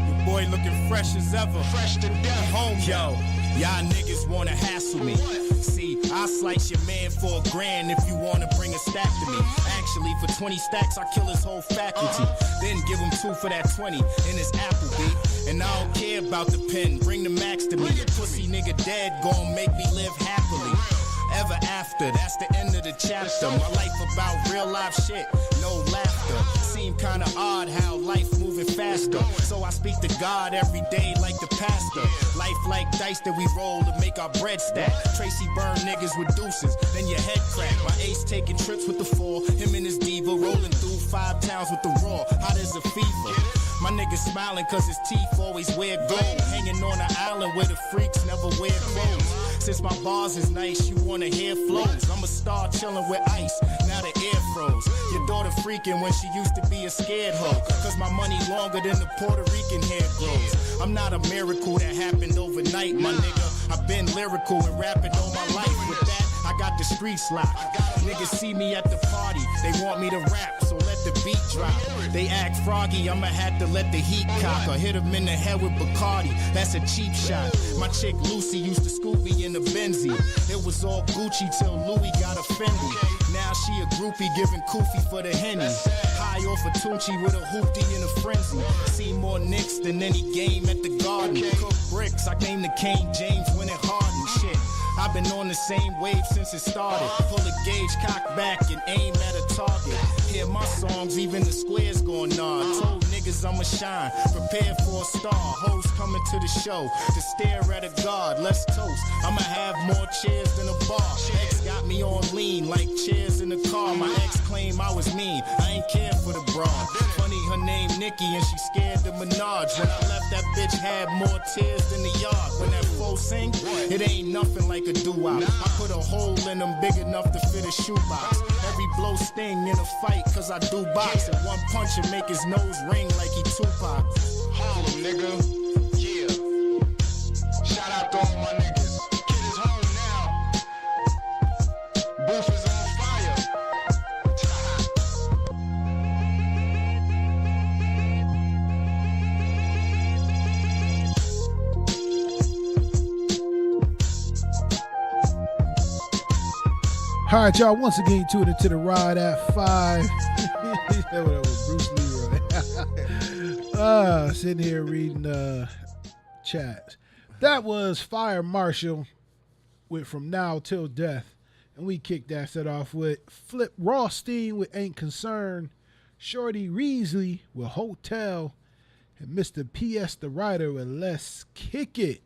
your boy looking fresh as ever. Fresh to death. Home, yo. Y'all niggas wanna hassle me. See, I slice your man for $1,000 if you wanna bring a stack to me. Actually, for 20 stacks, I kill his whole faculty. Then give him 2 for that 20 in his Applebee. And I don't care about the pen, bring the max to me. A pussy nigga dead gon' make me live happily. Ever after, that's the end of the chapter. My life about real life shit, no laughter. Seem kinda odd how life moving faster. So I speak to God every day like the pastor. Life like dice that we roll to make our bread stack. Tracy burn niggas with deuces, then your head crack. My ace taking trips with the 4, him and his diva rolling through 5 towns with the raw. Hot as a fever. My nigga smiling cause his teeth always wear gold. Hanging on an island where the freaks never wear clothes. Since my bars is nice, you wanna hear flows. I'm a star chillin' with ice, now the air froze. Your daughter freaking when she used to be a scared hoe. Cause my money longer than the Puerto Rican hair grows. I'm not a miracle that happened overnight, my nigga. I've been lyrical and rapping all my life. With that, I got the streets locked. Niggas see me at the party, they want me to rap, so let the beat drop. They act froggy, I'ma have to let the heat cock. Or hit him in the head with Bacardi, that's a cheap shot. My chick Lucy used to scoop me in the Benzie. It was all Gucci till Louis got offended. Now she a groupie giving koofy for the Henny. High off a Tunchi with a hoopty in a frenzy. See more Knicks than any game at the Garden. Cook bricks, I came to King James when it hardened shit. I've been on the same wave since it started. Pull a gauge, cock back, and aim at a target. Hear my songs, even the squares gon' nod. Told niggas I'ma shine, prepare for a star. Hoes coming to the show to stare at a god. Let's toast, I'ma have more chairs than a bar. Ex got me on lean like chairs in the car. My ex claimed I was mean, I ain't care for the broad. Funny, her name Nikki and she scared the Minaj. When I left, that bitch had more tears than the yard. When that foe sing, it ain't nothing like a doo-wop. I put a hole in them big enough to fit a shoebox. Every blow sting in a fight cause I do box. And one punch and make his nose ring like he Tupac. Harlem, nigga, yeah. Shout out to all my niggas. Kid is home now. All right, y'all. Once again, you tuned into the Ride at 5. That was Bruce Leroy. Sitting here reading chats. That was Fire Marshall with From Now Till Death. And we kicked that set off with Flip Rothstein with Ain't Concerned, Shorty Reesley with Hotel, and Mr. P.S. the Writer with Let's Kick It.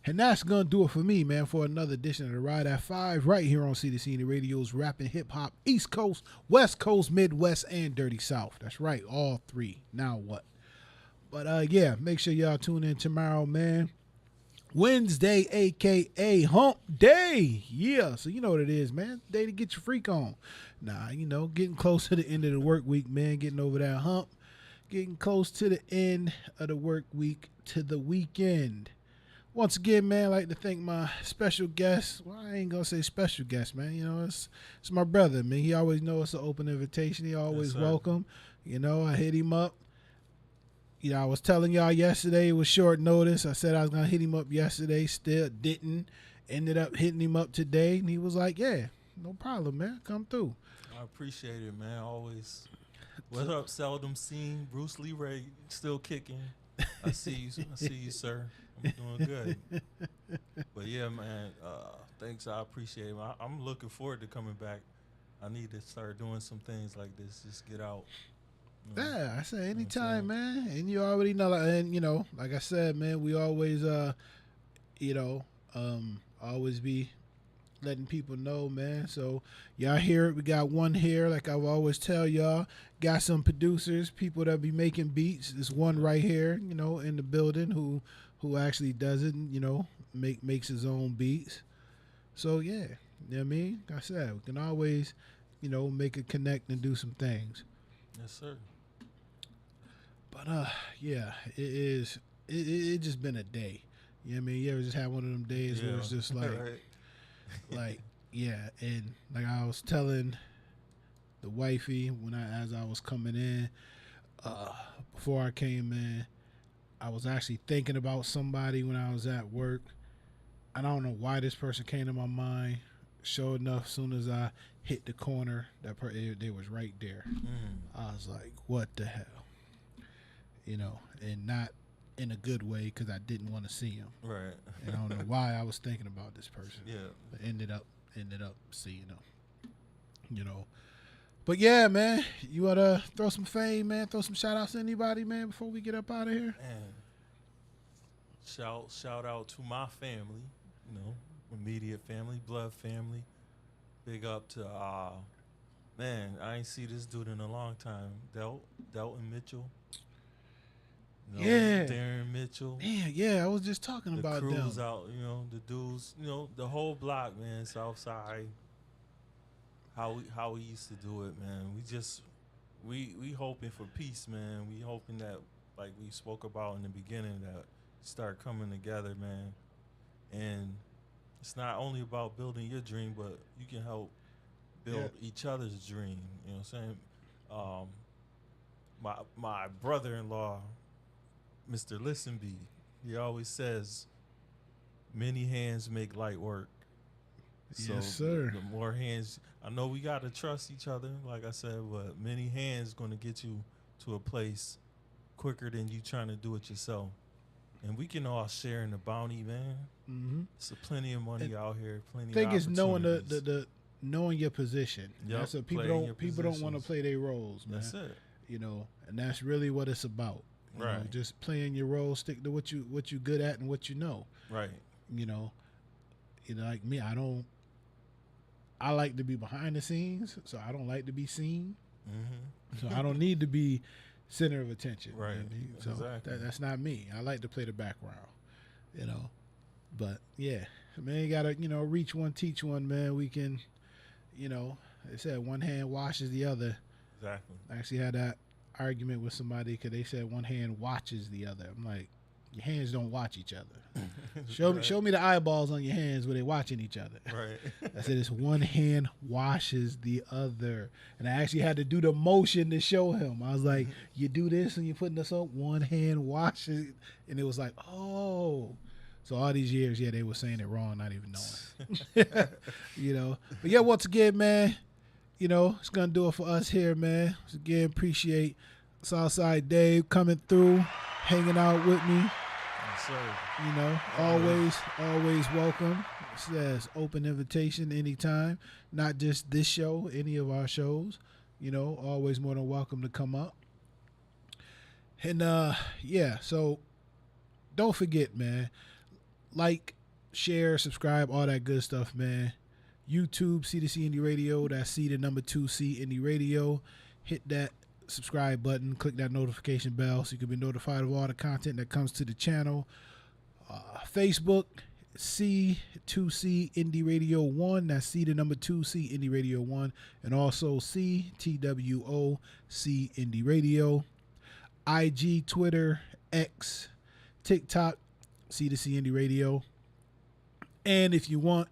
And that's going to do it for me, man, for another edition of the Ride at 5 right here on ctwocindieraradio's rapping hip-hop, East Coast, West Coast, Midwest, and Dirty South. That's right, all three. Now what? But, yeah, make sure y'all tune in tomorrow, man. Wednesday, a.k.a. Hump Day. Yeah, so you know what it is, man. Day to get your freak on. Nah, you know, getting close to the end of the work week, man, getting over that hump. Getting close to the end of the work week to the weekend. Once again, man, I'd like to thank my special guest. Well, I ain't going to say special guest, man. You know, it's my brother, man. He always knows it's an open invitation. He always welcome. You know, I hit him up. You know, I was telling y'all yesterday, it was short notice. I said I was going to hit him up yesterday. Still didn't. Ended up hitting him up today. And he was like, yeah, no problem, man. Come through. I appreciate it, man. Always. What up, seldom seen? Bruce Leroy still kicking. I see you, sir. I'm doing good. But yeah, man, thanks. I appreciate it. I'm looking forward to coming back. I need to start doing some things like this. Just get out. You know, yeah, I say anytime, man. And you already know, and you know, like I said, man, we always, always be letting people know, man. So y'all hear it. We got one here, like I always tell y'all. Got some producers, people that be making beats. There's one right here, you know, in the building who actually does it, you know, makes his own beats. So yeah, you know what I mean? Like I said, we can always, you know, make a connect and do some things. Yes, sir. But yeah, it just been a day. You know what I mean? You ever just had one of them days where it's just like right. like, yeah, and like I was telling the wifey as I was coming in, before I came in, I was actually thinking about somebody when I was at work. I don't know why this person came to my mind. Sure enough, as soon as I hit the corner, they was right there. I was like, what the hell? You know, and not in a good way because I didn't want to see him. Right. And I don't know why I was thinking about this person. Yeah. But ended up seeing him. You know. But yeah, man, you want to throw some fame, man? Throw some shout outs to anybody, man, before we get up out of here? Man. Shout out to my family, you know, immediate family, blood family. Big up to man, I ain't see this dude in a long time. Delton Mitchell. You know, yeah. Darren Mitchell. Man, yeah, I was just talking about them. The crews out, you know, the dudes, you know, the whole block, man, Southside. How we used to do it, man. We hoping for peace, man. We hoping that, like we spoke about in the beginning, that start coming together, man. And it's not only about building your dream, but you can help build each other's dream. You know what I'm saying? My brother-in-law, Mr. Listenby, he always says, many hands make light work. So yes, sir. The more hands, I know we got to trust each other, like I said, but many hands going to get you to a place quicker than you trying to do it yourself. And we can all share in the bounty, man. Mm-hmm. There's plenty of money out here, plenty of opportunities. I think it's knowing the knowing your position. Yep, That's what people don't want to play their roles, man. That's it. You know, and that's really what it's about. You Right. know, just playing your role, stick to what you good at and what you know. Right. You know, like me, I like to be behind the scenes, so I don't like to be seen. Mm-hmm. So I don't need to be center of attention. Right. You know what I mean? So exactly. that's not me. I like to play the background, you know. But yeah, man, you gotta, you know, reach one, teach one, man. We can, you know, they said one hand washes the other. Exactly. I actually had that argument with somebody because they said one hand watches the other. I'm like, your hands don't watch each other. Show me the eyeballs on your hands where they're watching each other. Right. I said it's one hand washes the other. And I actually had to do the motion to show him. I was like, you do this and you're putting this up, one hand washes. And it was like, oh. So all these years, yeah, they were saying it wrong, not even knowing. You know. But yeah, once again, man, you know, it's gonna do it for us here, man. Once again, appreciate Southside Dave coming through, hanging out with me. Yes, sir. You know, always welcome. It says open invitation anytime. Not just this show, any of our shows. You know, always more than welcome to come up. And yeah, so don't forget, man. Like, share, subscribe, all that good stuff, man. YouTube, C2C Indie Radio. That's C the number 2C Indie Radio. Hit that subscribe button. Click that notification bell so you can be notified of all the content that comes to the channel. Facebook, C2C Indie Radio 1. That's C the number 2C Indie Radio 1. And also ctwocindieradio Indie IG, Twitter, X, TikTok, C2C Indie Radio. And if you want,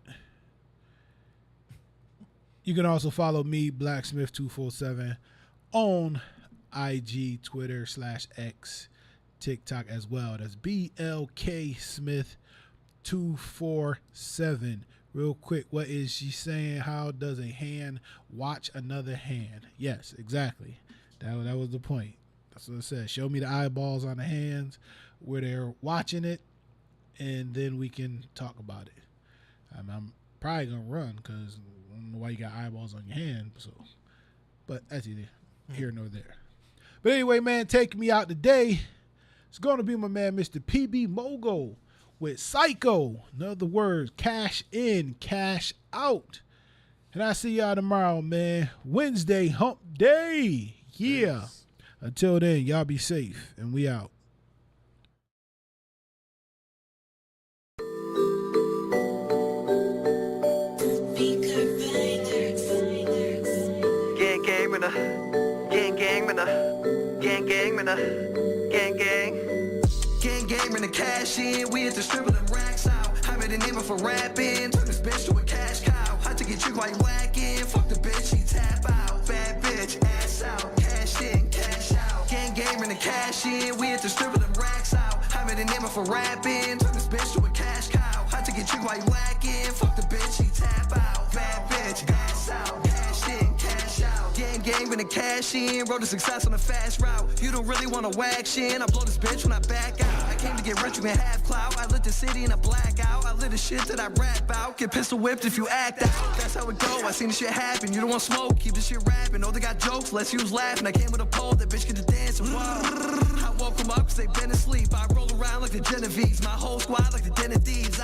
you can also follow me, Blksmith247, on IG, Twitter, /X, TikTok as well. That's Blksmith247. Real quick, what is she saying? How does a hand watch another hand? Yes, exactly. That was the point. That's what it says. Show me the eyeballs on the hands where they're watching it, and then we can talk about it. I'm probably going to run because I don't know why you got eyeballs on your hand. So, but that's either here nor there. But anyway, man, taking me out today, it's going to be my man, Mr. PB Mogo with Psycho. In other words, cash in, cash out. And I see y'all tomorrow, man. Wednesday, hump day. Yeah. Yes. Until then, y'all be safe, and we out. Gang, the cash in, we at the strip of them racks out. I made a name for rapping, turn this bitch to a cash cow. I took it trick while you whacking, fuck the bitch, she tap out. Bad bitch, ass out, cash in, cash out. Gang, the cash in, we at the strip of them racks out. I made a name for rapping, turn this bitch to a cash cow. I took it trick while you whacking, fuck the bitch, she tap out. Bad bitch, ass out, cash in, cash out. Gang, the cash in, road to success on a fast route. You don't really wanna whack shit, I blow this bitch when I back out. I came to get rich, you can have clout. I lit the city in a blackout. I lit the shit that I rap out. Get pistol whipped if you act out. That's how it go, I seen this shit happen. You don't want smoke, keep this shit rapping. Oh, they got jokes, let's use laughing. I came with a pole, that bitch get to dancing. Whoa. I woke them up cause they been asleep. I roll around like the Genovese. My whole squad like the Den of Thieves.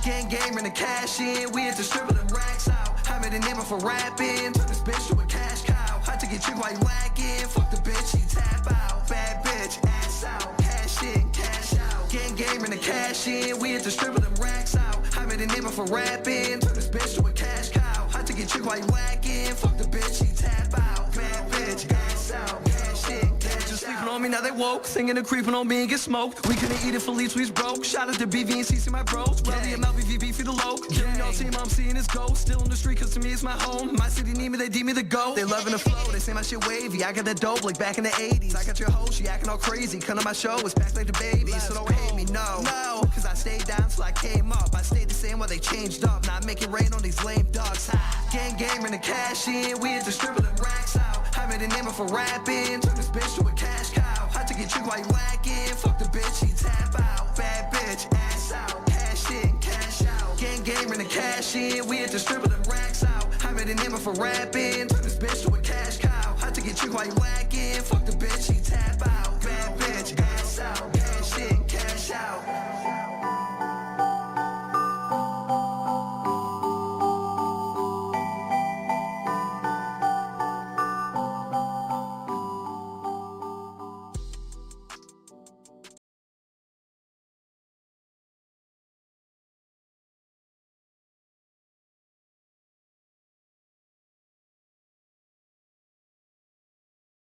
Gang, the cash in, we at the strip of them racks out. I made a name for rapping, turn this bitch to a cash cow. I took it trick while you whacking, fuck the bitch, she tap out. Bad bitch, ass out, cash in, cash out. Gang, the cash in, we at the strip of them racks out. I made a name for rapping, turn this bitch to a cash cow. I took it trick while you whacking, fuck the bitch, she tap out. Bad bitch, ass out, cash in, cash out. Just sleeping on me, now they woke, singing and creeping on me and get smoked. We couldn't eat it for least, we's broke. Shout out to BV and CC, my bros. Rally and LBVB for the low. Killing y'all team, I'm seeing his ghost. Still on the street, cause to me it's my home. My city need me, they deem me the GOAT. They loving the flow, they say my shit wavy. I got that dope like back in the 80s. I got your hoe, she acting all crazy. Come to my show, it's back like the baby. So don't hate me, no. Cause I stayed down till I came up. I stayed the same while they changed up. Now I make it rain on these lame ducks. Gang, the cash in, we at the strip of them racks out. I made a name for rapping, turn this bitch to a cash cow. I took it trick while you whacking, fuck the bitch, she tap out. Bad bitch, ass out, cash in, cash out. Gang, the cash in, we at the strip of them racks out. I made a name for rapping, turn this bitch to a cash cow. I took it trick while you whacking, fuck the bitch, she tap out.